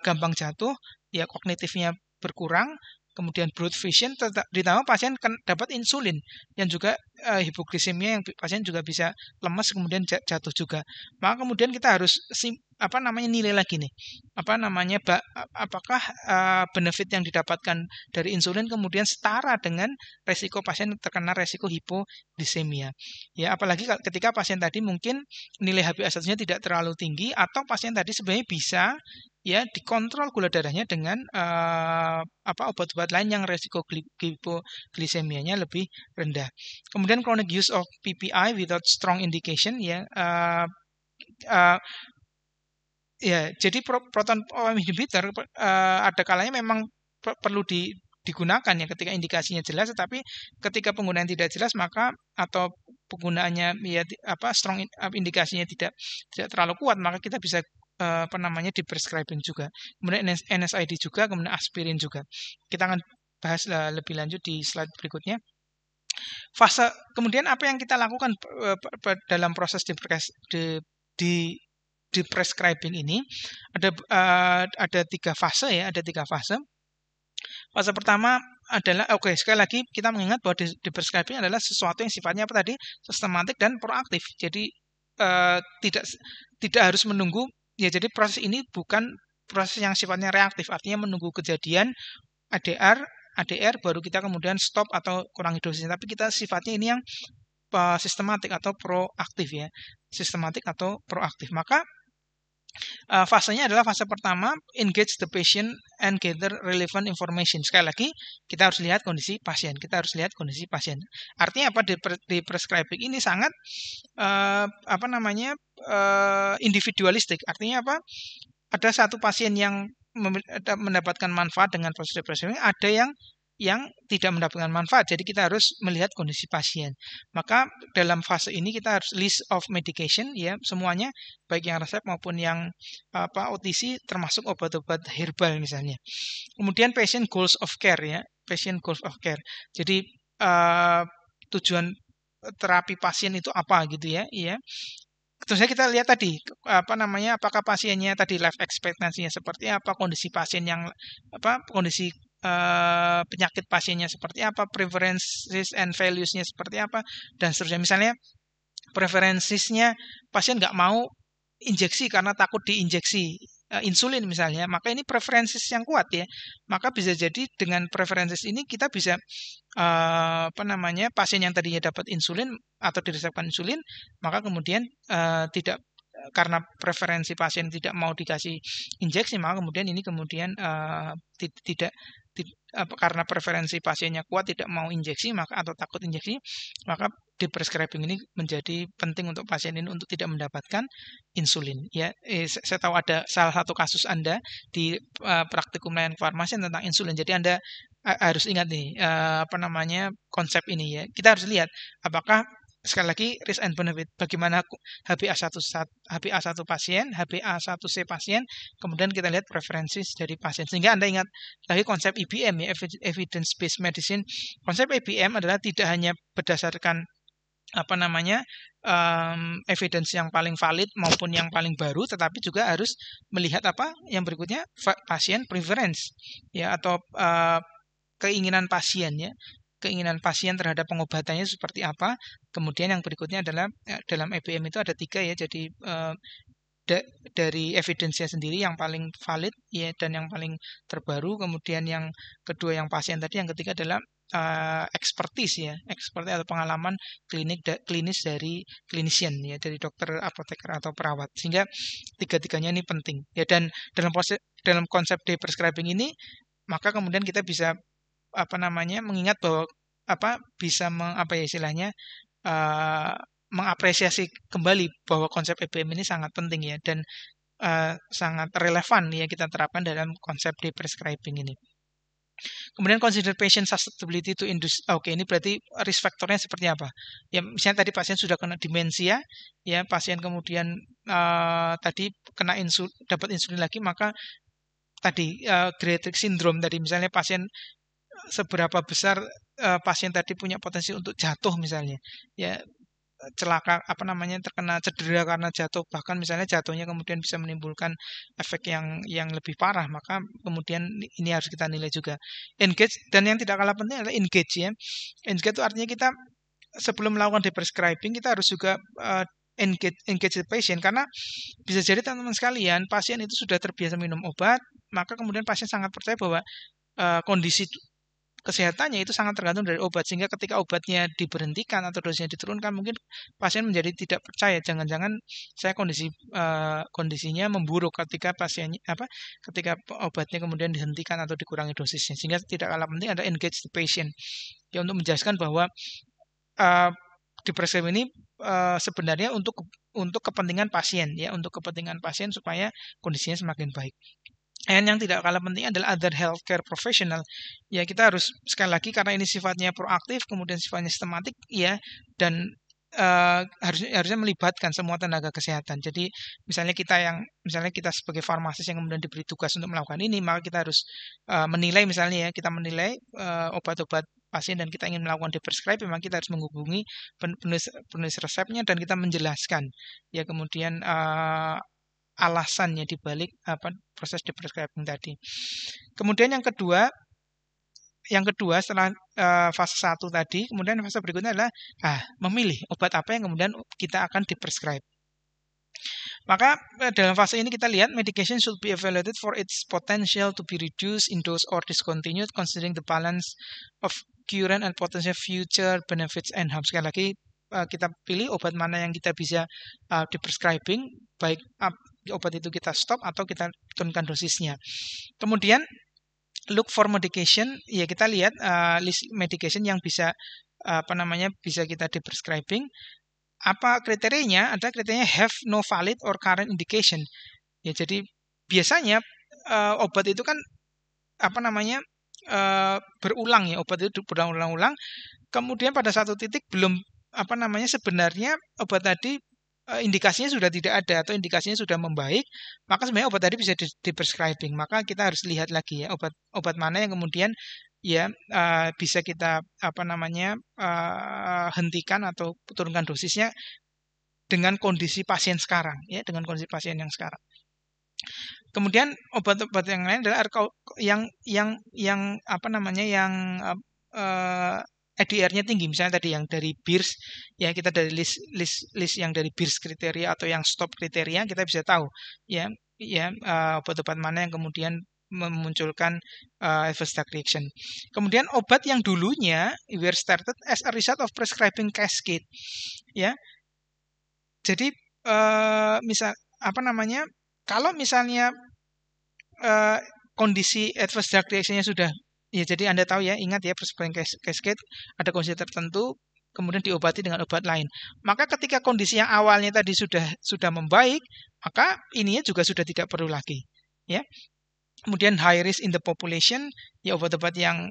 S1: gampang jatuh, ya kognitifnya berkurang, kemudian blood vision, ditambah pasien dapat insulin yang juga hipoglikemia yang pasien juga bisa lemas kemudian jatuh juga. Maka kemudian kita harus nilai lagi nih. Apakah benefit yang didapatkan dari insulin kemudian setara dengan resiko pasien terkena resiko hipoglikemia. Ya, apalagi ketika pasien tadi mungkin nilai HbA1-nya tidak terlalu tinggi atau pasien tadi sebenarnya bisa ya dikontrol gula darahnya dengan obat-obat lain yang resiko hipoglikemianya lebih rendah. Kemudian chronic use of PPI without strong indication ya jadi proton pump inhibitor ada kalanya memang perlu digunakan ya ketika indikasinya jelas, tetapi ketika penggunaan tidak jelas maka atau penggunaannya ya strong indikasinya tidak terlalu kuat maka kita bisa di prescribing juga. Kemudian NSAID juga, kemudian aspirin juga. Kita akan bahas lebih lanjut di slide berikutnya. Kemudian apa yang kita lakukan dalam proses di prescribing ini ada tiga fase ya, Fase pertama adalah sekali lagi kita mengingat bahwa di prescribing adalah sesuatu yang sifatnya sistematik dan proaktif. Jadi tidak harus menunggu Ya, jadi proses ini bukan proses yang sifatnya reaktif, artinya menunggu kejadian ADR, ADR baru kita kemudian stop atau kurangi dosisnya. Tapi kita sifatnya ini yang sistematik atau proaktif ya, sistematik atau proaktif. Maka fasenya adalah fase pertama, engage the patient and gather relevant information. Sekali lagi, kita harus lihat kondisi pasien. Kita harus lihat kondisi pasien. Artinya apa? Di prescribing ini sangat apa namanya individualistik. Artinya apa? Ada satu pasien yang mendapatkan manfaat dengan proses prescribing, ada yang tidak mendapatkan manfaat. Jadi kita harus melihat kondisi pasien. Maka dalam fase ini kita harus list of medication ya, semuanya baik yang resep maupun yang OTC, termasuk obat-obat herbal misalnya. Kemudian patient goals of care ya, patient goals of care. Jadi tujuan terapi pasien itu apa gitu ya, iya. Terusnya kita lihat tadi apa namanya, apakah pasiennya tadi life expectancy-nya seperti apa, kondisi pasien yang kondisi penyakit pasiennya seperti apa, preferences and values-nya seperti apa, dan seterusnya. Misalnya preferensinya pasien nggak mau injeksi karena takut diinjeksi insulin misalnya, maka ini preferensis yang kuat ya. Maka bisa jadi dengan preferensis ini kita bisa apa namanya, pasien yang tadinya dapat insulin atau diresepkan insulin, maka kemudian tidak, karena preferensi pasien tidak mau dikasih injeksi, maka kemudian ini kemudian tidak karena preferensi pasiennya kuat tidak mau injeksi maka atau takut injeksi, maka prescribing ini menjadi penting untuk pasien ini untuk tidak mendapatkan insulin ya. Saya tahu ada salah satu kasus Anda di praktikum layanan farmasi tentang insulin. Jadi Anda harus ingat nih apa namanya, konsep ini ya. Kita harus lihat apakah, sekali lagi, risk and benefit, bagaimana HbA1 pasien, HbA1c pasien, kemudian kita lihat preferensi dari pasien. Sehingga Anda ingat lagi konsep EBM ya, evidence based medicine. Konsep EBM adalah tidak hanya berdasarkan apa namanya evidence yang paling valid maupun yang paling baru, tetapi juga harus melihat apa yang berikutnya, pasien preference ya, atau keinginan pasien ya, keinginan pasien terhadap pengobatannya seperti apa. Kemudian yang berikutnya adalah dalam EBM itu ada 3 ya, jadi dari evidence-nya sendiri yang paling valid ya dan yang paling terbaru, kemudian yang kedua yang pasien tadi, yang ketiga adalah expertise ya, expertise atau pengalaman klinis dari clinician ya, dari dokter, apoteker atau perawat. Sehingga tiga-tiganya ini penting ya, dan dalam konsep prescribing ini maka kemudian kita bisa apa namanya, mengingat bahwa bisa istilahnya mengapresiasi kembali bahwa konsep EBM ini sangat penting ya, dan sangat relevan ya kita terapkan dalam konsep prescribing ini. Kemudian consider patient susceptibility to induce. Oke, ini berarti risk faktornya seperti apa? Ya, misalnya tadi pasien sudah kena demensia, ya pasien kemudian tadi kena dapat insulin lagi, maka tadi geriatric syndrome tadi, misalnya pasien seberapa besar pasien tadi punya potensi untuk jatuh misalnya, ya celaka apa namanya, terkena cedera karena jatuh, bahkan misalnya jatuhnya kemudian bisa menimbulkan efek yang lebih parah, maka kemudian ini harus kita nilai juga. Engage, dan yang tidak kalah penting adalah engage ya. Engage itu artinya kita sebelum melakukan prescribing kita harus juga engage the patient, karena bisa jadi teman-teman sekalian pasien itu sudah terbiasa minum obat, maka kemudian pasien sangat percaya bahwa kondisi kesehatannya itu sangat tergantung dari obat, sehingga ketika obatnya diberhentikan atau dosisnya diturunkan, mungkin pasien menjadi tidak percaya, jangan-jangan saya kondisinya memburuk ketika ketika obatnya kemudian dihentikan atau dikurangi dosisnya. Sehingga tidak kalah penting ada engage the patient ya, untuk menjelaskan bahwa di prescribing ini sebenarnya untuk kepentingan pasien ya, untuk kepentingan pasien supaya kondisinya semakin baik. Dan yang tidak kalah penting adalah other healthcare professional. Ya, kita harus sekali lagi, karena ini sifatnya proaktif, kemudian sifatnya sistematik ya, dan harusnya melibatkan semua tenaga kesehatan. Jadi misalnya kita sebagai farmasis yang kemudian diberi tugas untuk melakukan ini, maka kita harus menilai, misalnya ya, kita menilai obat-obat pasien dan kita ingin melakukan prescribe, memang kita harus menghubungi penulis resepnya dan kita menjelaskan ya, kemudian alasannya dibalik proses prescribing tadi. Kemudian yang kedua setelah fase 1 tadi, kemudian fase berikutnya adalah memilih obat apa yang kemudian kita akan prescribe. Maka dalam fase ini kita lihat medication should be evaluated for its potential to be reduced in dose or discontinued considering the balance of current and potential future benefits and harms. Sekali lagi kita pilih obat mana yang kita bisa di prescribing, baik obat itu kita stop atau kita turunkan dosisnya. Kemudian look for medication, ya kita lihat list medication yang bisa bisa kita di prescribing. Apa kriterianya? Ada kriterianya have no valid or current indication. Ya, jadi biasanya obat itu kan berulang ya, obat itu berulang-ulang. Kemudian pada satu titik belum sebenarnya obat tadi indikasinya sudah tidak ada atau indikasinya sudah membaik, maka sebenarnya obat tadi bisa di prescribing. Maka kita harus lihat lagi ya obat mana yang kemudian ya bisa kita hentikan atau turunkan dosisnya dengan kondisi pasien sekarang ya, dengan kondisi pasien yang sekarang. Kemudian obat-obat yang lain adalah EDR-nya tinggi, misalnya tadi yang dari BIRS ya, kita dari list yang dari BIRS kriteria atau yang stop kriteria, kita bisa tahu ya obat-obat mana yang kemudian memunculkan adverse drug reaction. Kemudian obat yang dulunya were started as a result of prescribing cascade ya. Jadi kalau misalnya kondisi adverse drug reaction-nya sudah ya, jadi Anda tahu ya, ingat ya, prescribing cascade ada kondisi tertentu kemudian diobati dengan obat lain. Maka ketika kondisi yang awalnya tadi sudah membaik, maka ininya juga sudah tidak perlu lagi ya. Kemudian high risk in the population, ya obat-obat yang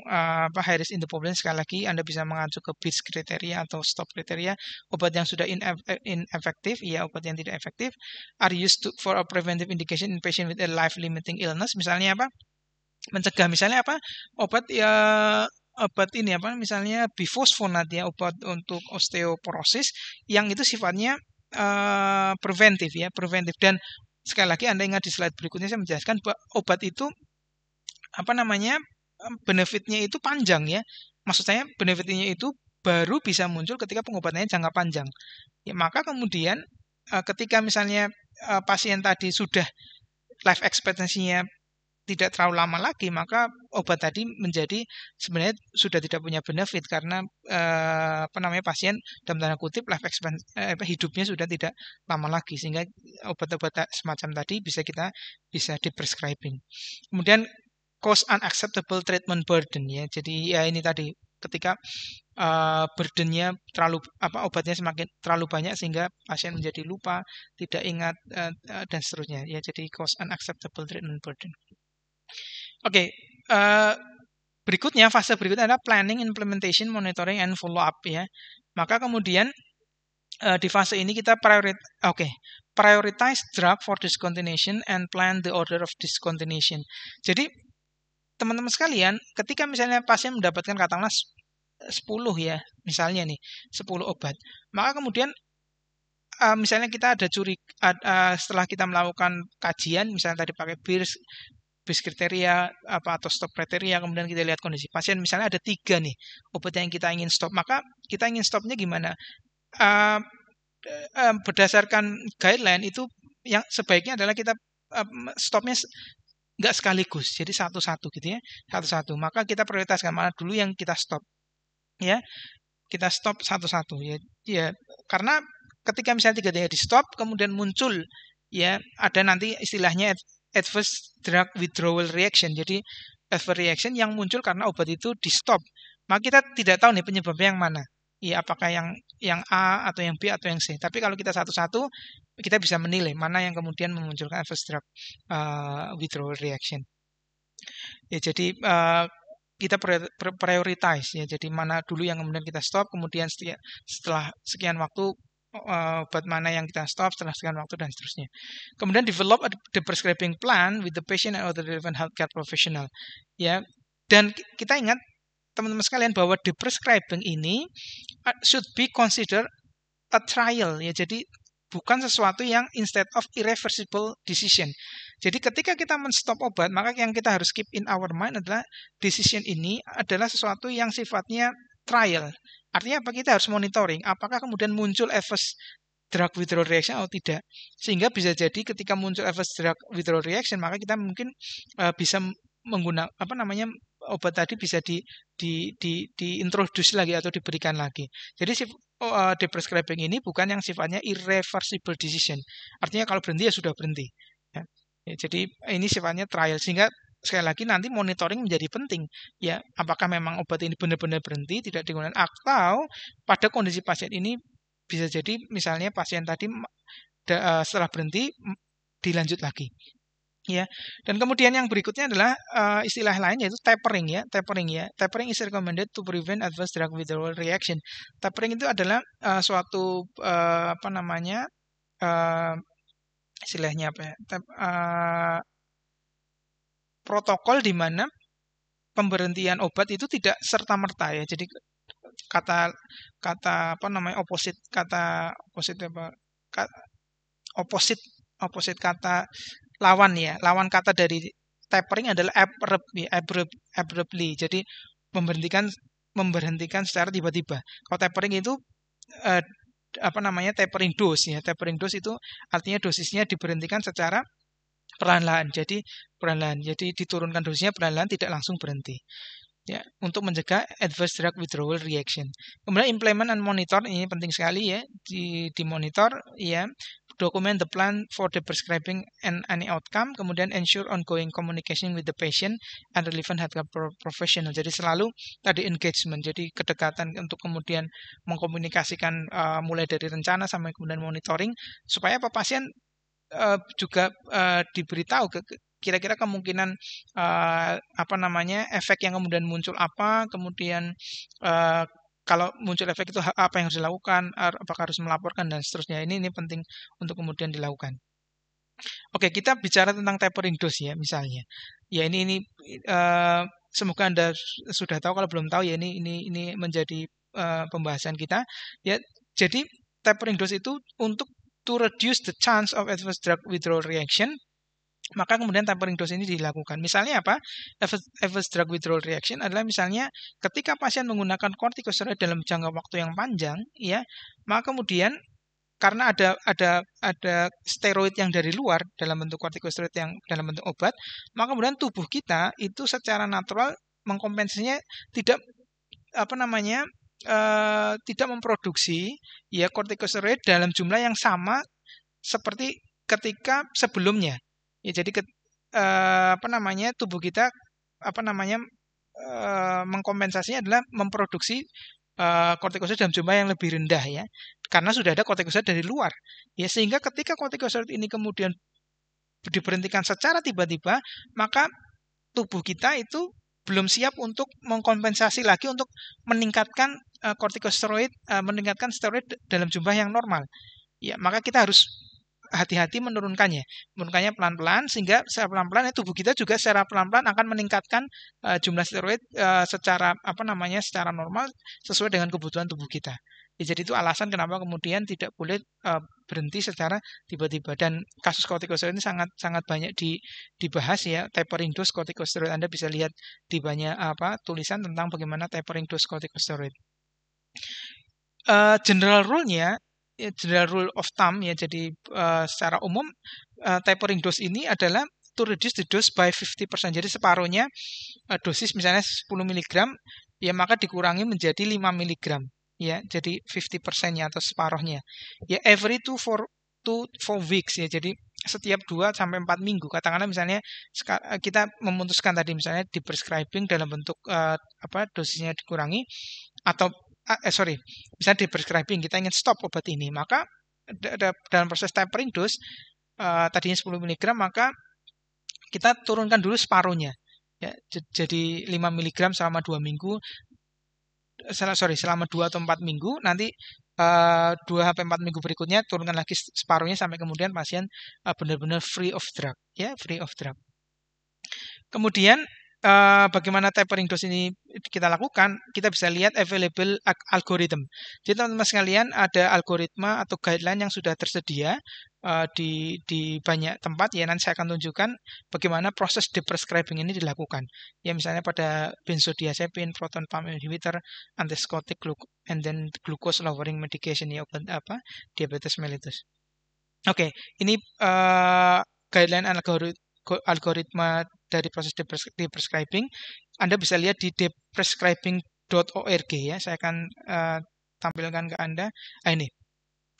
S1: high risk in the population, sekali lagi Anda bisa mengacu ke BIRS kriteria atau stop kriteria. Obat yang sudah ineffective, ya obat yang tidak efektif, are used for a preventive indication in patient with a life-limiting illness. Misalnya apa? Mencegah, misalnya apa? Obat ini misalnya bifosfonat ya, obat untuk osteoporosis yang itu sifatnya preventif ya, preventif. Dan sekali lagi Anda ingat di slide berikutnya saya menjelaskan bahwa obat itu benefitnya itu panjang ya. Maksud saya benefitnya itu baru bisa muncul ketika pengobatannya jangka panjang. Ya, maka kemudian ketika misalnya pasien tadi sudah life expectancy-nya tidak terlalu lama lagi, maka obat tadi menjadi sebenarnya sudah tidak punya benefit karena pasien dalam tanda kutip life expectancy hidupnya sudah tidak lama lagi, sehingga obat-obat semacam tadi bisa di prescribing. Kemudian cause unacceptable treatment burden ya. Jadi ya ini tadi ketika burdennya obatnya semakin terlalu banyak sehingga pasien menjadi lupa, tidak ingat dan seterusnya ya. Jadi cause unacceptable treatment burden. Oke, fase berikutnya adalah planning, implementation, monitoring, and follow up ya. Maka kemudian di fase ini kita prioritize drug for discontinuation and plan the order of discontinuation. Jadi teman-teman sekalian, ketika misalnya pasien mendapatkan katakanlah 10 ya, misalnya nih 10 obat, maka kemudian misalnya kita ada setelah kita melakukan kajian, misalnya tadi pakai BIRS kriteria atau stop kriteria, kemudian kita lihat kondisi pasien, misalnya ada 3 nih obat yang kita ingin stop, maka kita ingin stopnya gimana? Berdasarkan guideline itu yang sebaiknya adalah kita stopnya nggak sekaligus, jadi satu-satu gitu ya, satu-satu. Maka kita prioritaskan mana dulu yang kita stop ya, kita stop satu-satu ya, karena ketika misalnya 3 di stop kemudian muncul ya, ada nanti istilahnya adverse drug withdrawal reaction. Jadi adverse reaction yang muncul karena obat itu di stop. Maka kita tidak tahu nih penyebabnya yang mana. Ya, apakah yang A atau yang B atau yang C. Tapi kalau kita satu-satu, kita bisa menilai mana yang kemudian memunculkan adverse drug withdrawal reaction. Ya, jadi kita prioritize ya. Jadi mana dulu yang kemudian kita stop, kemudian setelah sekian waktu obat mana yang kita stop setelah sekian waktu dan seterusnya. Kemudian develop the prescribing plan with the patient and other relevant healthcare professional. Ya, dan kita ingat teman-teman sekalian bahwa the prescribing ini should be considered a trial ya. Jadi bukan sesuatu yang instead of irreversible decision. Jadi ketika kita men-stop obat, maka yang kita harus keep in our mind adalah decision ini adalah sesuatu yang sifatnya trial. Artinya apa? Kita harus monitoring apakah kemudian muncul adverse drug withdrawal reaction atau tidak. Sehingga bisa jadi ketika muncul adverse drug withdrawal reaction, maka kita mungkin bisa menggunakan obat tadi bisa diintroduce lagi atau diberikan lagi. Jadi deprescribing ini bukan yang sifatnya irreversible decision. Artinya kalau berhenti ya sudah berhenti. Ya. Jadi ini sifatnya trial, sehingga sekali lagi nanti monitoring menjadi penting. Ya, apakah memang obat ini benar-benar berhenti tidak digunakan, atau pada kondisi pasien ini bisa jadi misalnya pasien tadi setelah berhenti dilanjut lagi. Ya, dan kemudian yang berikutnya adalah istilah lain yaitu tapering ya. Tapering is recommended to prevent adverse drug withdrawal reaction. Tapering itu adalah suatu istilahnya apa ya? Protokol di mana pemberhentian obat itu tidak serta-merta ya. Jadi opposite kata lawan ya. Lawan kata dari tapering adalah abruptly. Jadi memberhentikan secara tiba-tiba. Kalau tapering itu tapering dose ya. Tapering dose itu artinya dosisnya diberhentikan secara perlahan-lahan. Jadi diturunkan dosisnya perlahan-lahan, tidak langsung berhenti. Ya, untuk mencegah adverse drug withdrawal reaction. Kemudian implement and monitor, ini penting sekali ya, dimonitor ya. Document the plan for the prescribing and any outcome, kemudian ensure ongoing communication with the patient and relevant healthcare professional. Jadi selalu tadi engagement, jadi kedekatan untuk kemudian mengkomunikasikan mulai dari rencana sampai kemudian monitoring, supaya pasien juga diberitahu kira-kira kemungkinan efek yang kemudian muncul apa, kemudian kalau muncul efek itu apa yang harus dilakukan, apakah harus melaporkan dan seterusnya. Ini penting untuk kemudian dilakukan. Oke, kita bicara tentang tapering dose ya misalnya. Ya ini semoga Anda sudah tahu, kalau belum tahu ya ini menjadi pembahasan kita. Ya, jadi tapering dose itu untuk to reduce the chance of adverse drug withdrawal reaction. Maka kemudian tapering dose ini dilakukan. Misalnya apa? Adverse drug withdrawal reaction adalah misalnya ketika pasien menggunakan kortikosteroid dalam jangka waktu yang panjang, ya, maka kemudian karena ada steroid yang dari luar dalam bentuk kortikosteroid yang dalam bentuk obat, maka kemudian tubuh kita itu secara natural mengkompensasinya tidak tidak memproduksi ya kortikosteroid dalam jumlah yang sama seperti ketika sebelumnya. Ya, jadi tubuh kita mengkompensasinya adalah memproduksi kortikosteroid dalam jumlah yang lebih rendah ya, karena sudah ada kortikosteroid dari luar. Ya, sehingga ketika kortikosteroid ini kemudian diberhentikan secara tiba-tiba, maka tubuh kita itu belum siap untuk mengkompensasi lagi untuk meningkatkan kortikosteroid, meningkatkan steroid dalam jumlah yang normal. Ya, maka kita harus hati-hati menurunkannya pelan-pelan, sehingga secara pelan-pelan tubuh kita juga secara pelan-pelan akan meningkatkan jumlah steroid secara normal sesuai dengan kebutuhan tubuh kita. Ya, jadi itu alasan kenapa kemudian tidak boleh berhenti secara tiba-tiba. Dan kasus kortikosteroid ini sangat banyak dibahas ya, tapering dose kortikosteroid. Anda bisa lihat di banyak tulisan tentang bagaimana tapering dose kortikosteroid. General rule of thumb ya, jadi secara umum tapering dose ini adalah to reduce the dose by 50%. Jadi separuhnya dosis misalnya 10 mg ya, maka dikurangi menjadi 5 mg ya, jadi 50%-nya atau separuhnya. Ya, every 2-4 weeks ya, jadi setiap 2 sampai 4 minggu. Katakanlah misalnya kita memutuskan tadi misalnya di prescribing dalam bentuk dosisnya dikurangi, atau misalnya di prescribing kita ingin stop obat ini, maka dalam proses tapering dose tadinya 10 mg, maka kita turunkan dulu separuhnya ya, jadi 5 mg selama 2 minggu, selama 2 atau 4 minggu, nanti 2 sampai 4 minggu berikutnya turunkan lagi separuhnya sampai kemudian pasien benar-benar free of drug ya, free of drug. Kemudian bagaimana tapering dose ini kita lakukan, kita bisa lihat available algorithm. Jadi teman-teman sekalian ada algoritma atau guideline yang sudah tersedia di banyak tempat. Ya nanti saya akan tunjukkan bagaimana proses deprescribing ini dilakukan. Ya misalnya pada benzodiazepine, proton pump inhibitor, antipsychotic, and then glucose lowering medication ya obat diabetes mellitus. Oke, ini guideline algoritma dari proses deprescribing. Anda bisa lihat di deprescribing.org ya. Saya akan tampilkan ke Anda. Ini.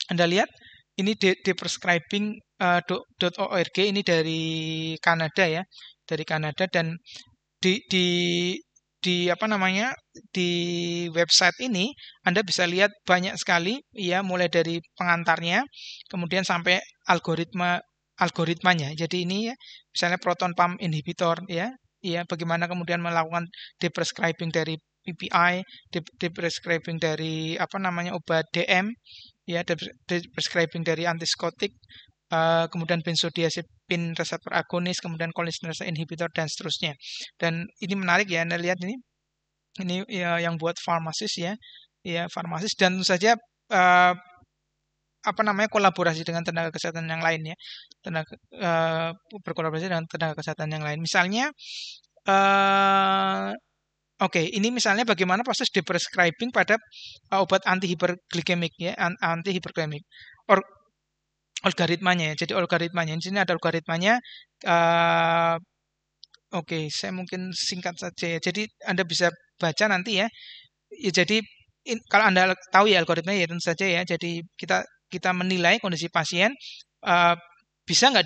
S1: Anda lihat ini deprescribing.org ini dari Kanada ya. Dari Kanada dan di website ini Anda bisa lihat banyak sekali ya mulai dari pengantarnya kemudian sampai algoritmanya. Jadi ini ya misalnya proton pump inhibitor ya bagaimana kemudian melakukan deprescribing dari PPI, deprescribing dari obat DM ya, deprescribing dari antipsychotik, kemudian benzodiazepine reseptor agonis, kemudian cholinesterase inhibitor dan seterusnya. Dan ini menarik ya, Anda lihat ini ya, yang buat farmasis ya farmasis dan tentu saja kolaborasi dengan tenaga kesehatan yang lain ya, berkolaborasi dengan tenaga kesehatan yang lain. Misalnya, ini misalnya bagaimana proses deprescribing pada obat antihiperglikemik ya, antihiperglikemik. Algoritmanya ya. Jadi algoritmanya di sini ada algoritmanya. Saya mungkin singkat saja ya. Jadi Anda bisa baca nanti ya. Jadi kalau Anda tahu ya algoritmanya ya tentu saja ya. Jadi kita menilai kondisi pasien bisa nggak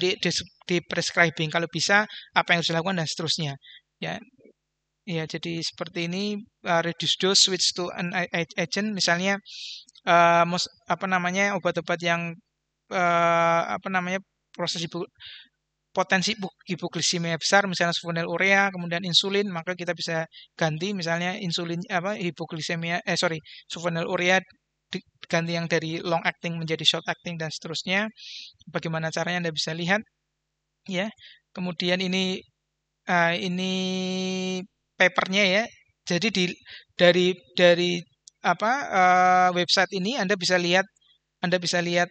S1: di prescribing, kalau bisa apa yang harus dilakukan dan seterusnya ya. Jadi seperti ini, reduce dose, switch to an agent, misalnya obat-obat yang proses potensi hipogliksemia besar, misalnya sulfonylurea, kemudian insulin, maka kita bisa ganti misalnya insulin sulfonylurea diganti yang dari long acting menjadi short acting dan seterusnya. Bagaimana caranya Anda bisa lihat ya. Kemudian ini papernya ya. Jadi dari website ini Anda bisa lihat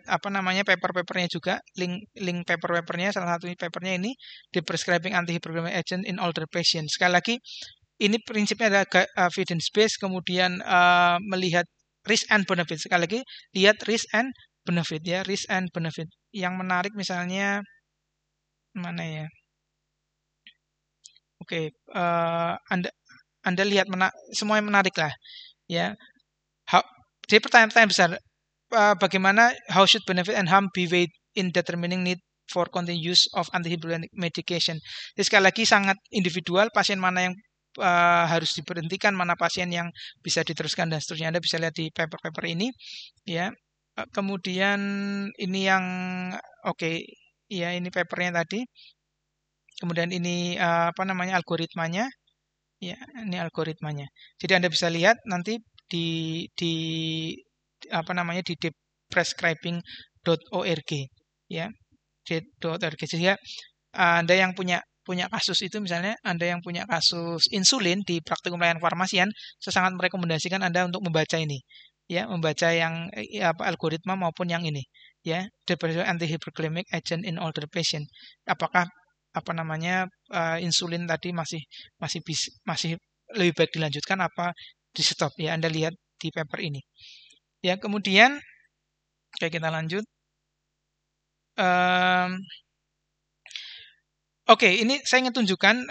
S1: paper-papernya juga, link paper-papernya. Salah satu papernya ini deprescribing antihyperglycemic agent in older patients. Sekali lagi ini prinsipnya adalah evidence based, kemudian melihat risk and benefit. Sekali lagi lihat risk and benefit ya, risk and benefit. Yang menarik misalnya mana ya? Anda lihat semuanya menarik lah ya. Jadi pertanyaan-pertanyaan besar, bagaimana how should benefit and harm be weighed in determining need for continued use of antihyperglycemic medication. Jadi sekali lagi sangat individual, pasien mana yang harus diberhentikan, mana pasien yang bisa diteruskan dan seterusnya. Anda bisa lihat di paper-paper ini ya. Kemudian ini yang ini papernya tadi. Kemudian ini algoritmanya ya, ini algoritmanya. Jadi Anda bisa lihat nanti di deprescribing.org ya, .org. Sehingga Anda yang punya kasus itu, misalnya Anda yang punya kasus insulin di praktikum layanan farmasian, saya sangat merekomendasikan Anda untuk membaca ini ya, membaca yang algoritma maupun yang ini ya, deprescribing antihyperglycemic agent in older patient. Apakah insulin tadi masih lebih baik dilanjutkan apa di stop ya. Anda lihat di paper ini ya. Kemudian kita lanjut. Ini saya ingin tunjukkan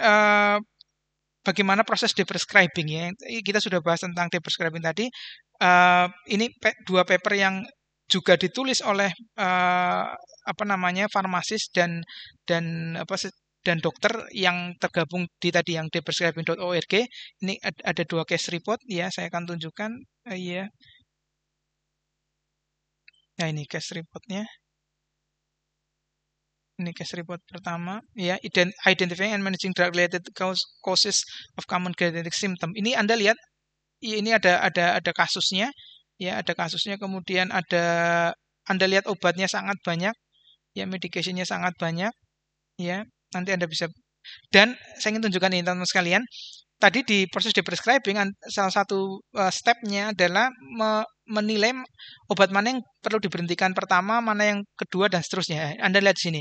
S1: bagaimana proses deprescribing ya. Kita sudah bahas tentang deprescribing tadi. Ini dua paper yang juga ditulis oleh farmasis dan dokter yang tergabung di tadi yang deprescribing.org. Ini ada dua case report ya, saya akan tunjukkan ya. Nah, ini case reportnya. Ini case report pertama ya, identifying and managing drug related causes of common genetic symptom. Ini Anda lihat ini ada kasusnya ya, ada kasusnya. Kemudian Anda lihat obatnya sangat banyak ya, medicationnya sangat banyak ya. Nanti Anda bisa Dan saya ingin tunjukkan ini teman-teman sekalian, tadi di proses prescribing salah satu stepnya adalah menilai obat mana yang perlu diberhentikan pertama, mana yang kedua dan seterusnya. Anda lihat di sini.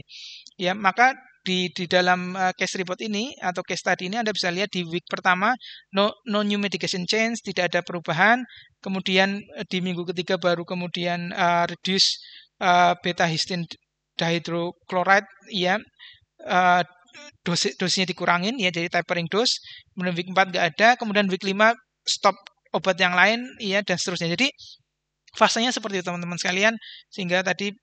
S1: Ya, maka di dalam case report ini atau case study ini Anda bisa lihat di week pertama no new medication change, tidak ada perubahan. Kemudian di minggu ketiga baru kemudian reduce beta histine dihydrochloride, ya, dosisnya dikurangin, ya, jadi tapering dose. Kemudian week 4 nggak ada, kemudian week 5 stop obat yang lain, ya, dan seterusnya. Jadi fasenya seperti itu teman-teman sekalian, sehingga tadi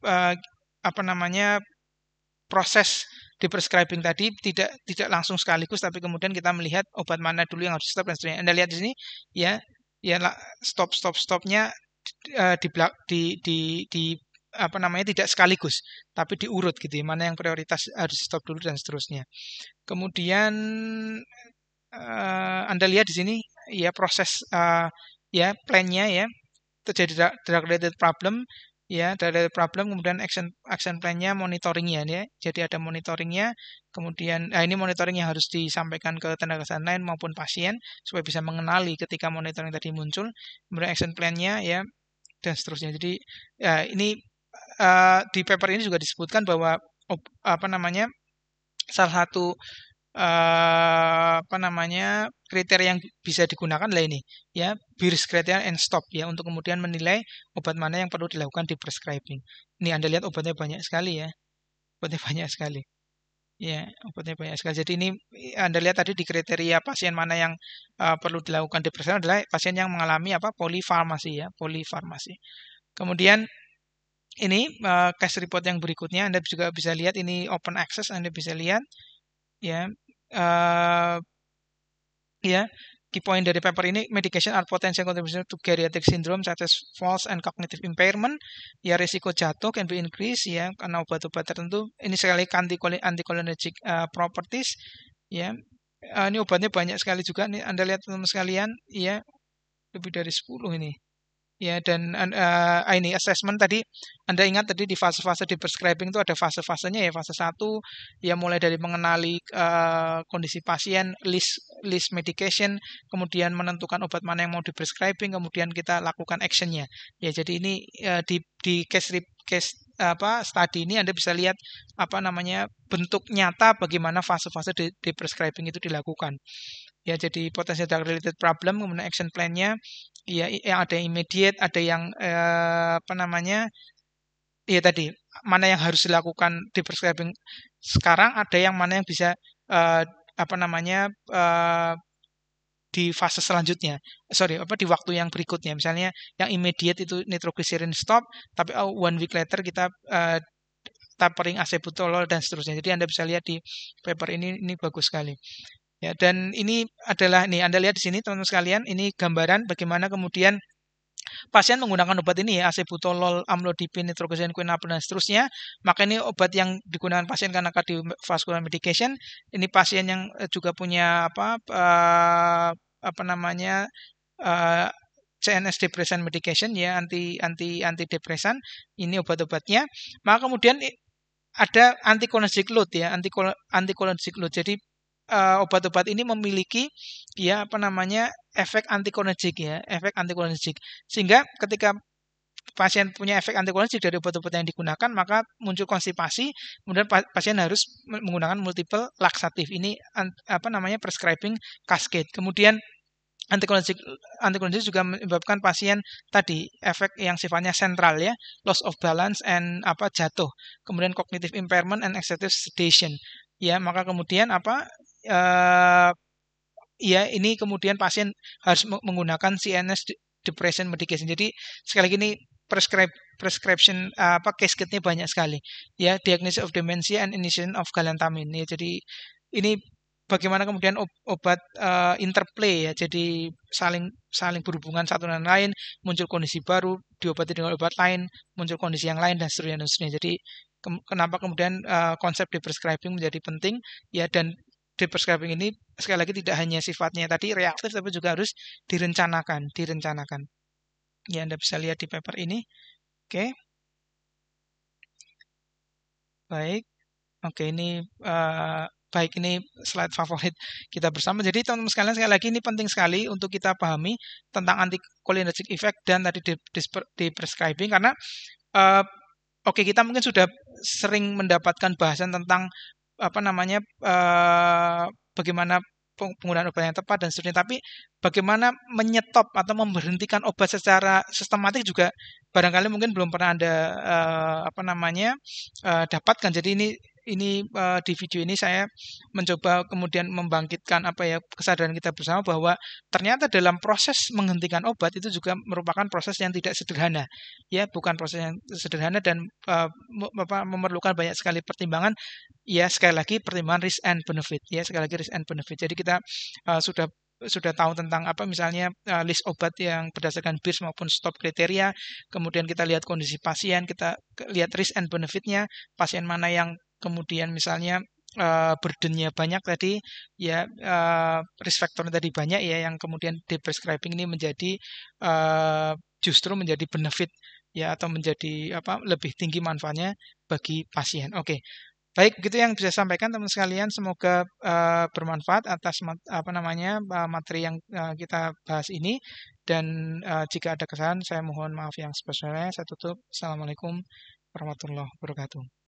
S1: proses di prescribing tadi tidak langsung sekaligus, tapi kemudian kita melihat obat mana dulu yang harus stop dan seterusnya. Anda lihat di sini, ya, stopnya tidak sekaligus, tapi diurut gitu ya, mana yang prioritas harus stop dulu dan seterusnya. Kemudian Anda lihat di sini, ya, proses ya, plan-nya, ya, terjadi drug related problem, ya, drug problem, kemudian action plan-nya, monitoring-nya, ya. Jadi ada monitoring-nya, kemudian ini monitoring yang harus disampaikan ke tenaga kesehatan lain maupun pasien supaya bisa mengenali ketika monitoring tadi muncul, kemudian action plan-nya, ya, dan seterusnya. Jadi ya, ini di paper ini juga disebutkan bahwa salah satu kriteria yang bisa digunakan adalah ini, ya, BIRS criteria and stop, ya, untuk kemudian menilai obat mana yang perlu dilakukan di prescribing. Ini Anda lihat obatnya banyak sekali, ya, obatnya banyak sekali, ya, obatnya banyak sekali. Jadi ini Anda lihat tadi di kriteria pasien mana yang perlu dilakukan di prescribing adalah pasien yang mengalami polifarmasi, ya, polifarmasi. Kemudian ini case report yang berikutnya Anda juga bisa lihat, ini open access, Anda bisa lihat, ya, ya, key point dari paper ini, medication are potential contribution to geriatric syndrome such as falls and cognitive impairment, ya, risiko jatuh can be increased, ya, karena obat-obat tertentu. Ini sekali anticholinergic properties, ya, ini obatnya banyak sekali juga nih Anda lihat teman-teman sekalian, ya, lebih dari 10 ini. Ya, dan ini assessment tadi, Anda ingat tadi di fase-fase di prescribing itu ada fase-fasenya, ya, fase 1, ya, mulai dari mengenali kondisi pasien, list medication, kemudian menentukan obat mana yang mau di prescribing, kemudian kita lakukan actionnya. Ya, jadi ini di case study ini Anda bisa lihat bentuk nyata bagaimana fase-fase di prescribing itu dilakukan. Ya, jadi potensial drug related problem, kemudian action plan-nya, ya, yang ada yang immediate, ada yang ya, tadi mana yang harus dilakukan di prescribing sekarang, ada yang mana yang bisa di fase selanjutnya, di waktu yang berikutnya. Misalnya yang immediate itu nitroglycerin stop, tapi 1 week later kita tapering acebutolol dan seterusnya. Jadi Anda bisa lihat di paper ini bagus sekali. Ya, dan ini adalah nih Anda lihat di sini teman-teman sekalian, ini gambaran bagaimana kemudian pasien menggunakan obat ini, ya, acebutolol, amlodipine, nitroglycerin, quinapridine dan seterusnya. Maka ini obat yang digunakan pasien karena cardiovascular medication. Ini pasien yang juga punya CNS depression medication, ya, antidepresan. Ini obat-obatnya. Maka kemudian ada anticholinergic load, ya, anticholinergic load. Jadi obat-obat ini memiliki, ya, efek anticholinergic, ya, efek anticholinergic. Sehingga ketika pasien punya efek anticholinergic dari obat-obat yang digunakan, maka muncul konstipasi, kemudian pasien harus menggunakan multiple laxatif. Ini prescribing cascade. Kemudian anticholinergic juga menyebabkan pasien tadi efek yang sifatnya sentral, ya, loss of balance and jatuh. Kemudian cognitive impairment and excessive sedation. Ya, maka kemudian ya, ini kemudian pasien harus menggunakan CNS depression medication. Jadi sekali lagi ini prescription cascade-nya banyak sekali. Ya, diagnosis of dementia and initiation of galantamine. Ya, jadi ini bagaimana kemudian obat interplay, ya, jadi saling berhubungan satu dengan lain, muncul kondisi baru, diobati dengan obat lain, muncul kondisi yang lain dan seterusnya. Jadi kenapa kemudian konsep di prescribing menjadi penting, ya, dan di prescribing ini sekali lagi tidak hanya sifatnya tadi reaktif, tapi juga harus direncanakan. Ya, Anda bisa lihat di paper ini. Oke. Baik. Oke, ini Baik, ini slide favorit kita bersama. Jadi teman-teman sekalian, sekali lagi ini penting sekali untuk kita pahami tentang anticholinergic effect dan tadi di prescribing, karena eh, oke, kita mungkin sudah sering mendapatkan bahasan tentang apa namanya bagaimana penggunaan obat yang tepat dan seterusnya. Tapi bagaimana menyetop atau memberhentikan obat secara sistematik juga barangkali mungkin belum pernah Anda apa namanya dapatkan. Jadi ini di video ini saya mencoba kemudian membangkitkan apa ya kesadaran kita bersama bahwa ternyata dalam proses menghentikan obat itu juga merupakan proses yang tidak sederhana, ya, bukan proses yang sederhana dan memerlukan banyak sekali pertimbangan, ya, sekali lagi pertimbangan risk and benefit, ya, sekali lagi risk and benefit. Jadi kita sudah tahu tentang apa misalnya list obat yang berdasarkan BIRS maupun stop kriteria, kemudian kita lihat kondisi pasien, kita lihat risk and benefitnya, pasien mana yang kemudian misalnya burdennya banyak tadi, ya, risk factor tadi banyak, ya, yang kemudian deprescribing ini menjadi justru menjadi benefit, ya, atau menjadi apa lebih tinggi manfaatnya bagi pasien. Oke. Baik, begitu yang bisa saya sampaikan teman sekalian. Semoga bermanfaat atas apa namanya materi yang kita bahas ini. Dan jika ada kesalahan, saya mohon maaf yang sebesar-besarnya. Saya tutup. Assalamualaikum warahmatullahi wabarakatuh.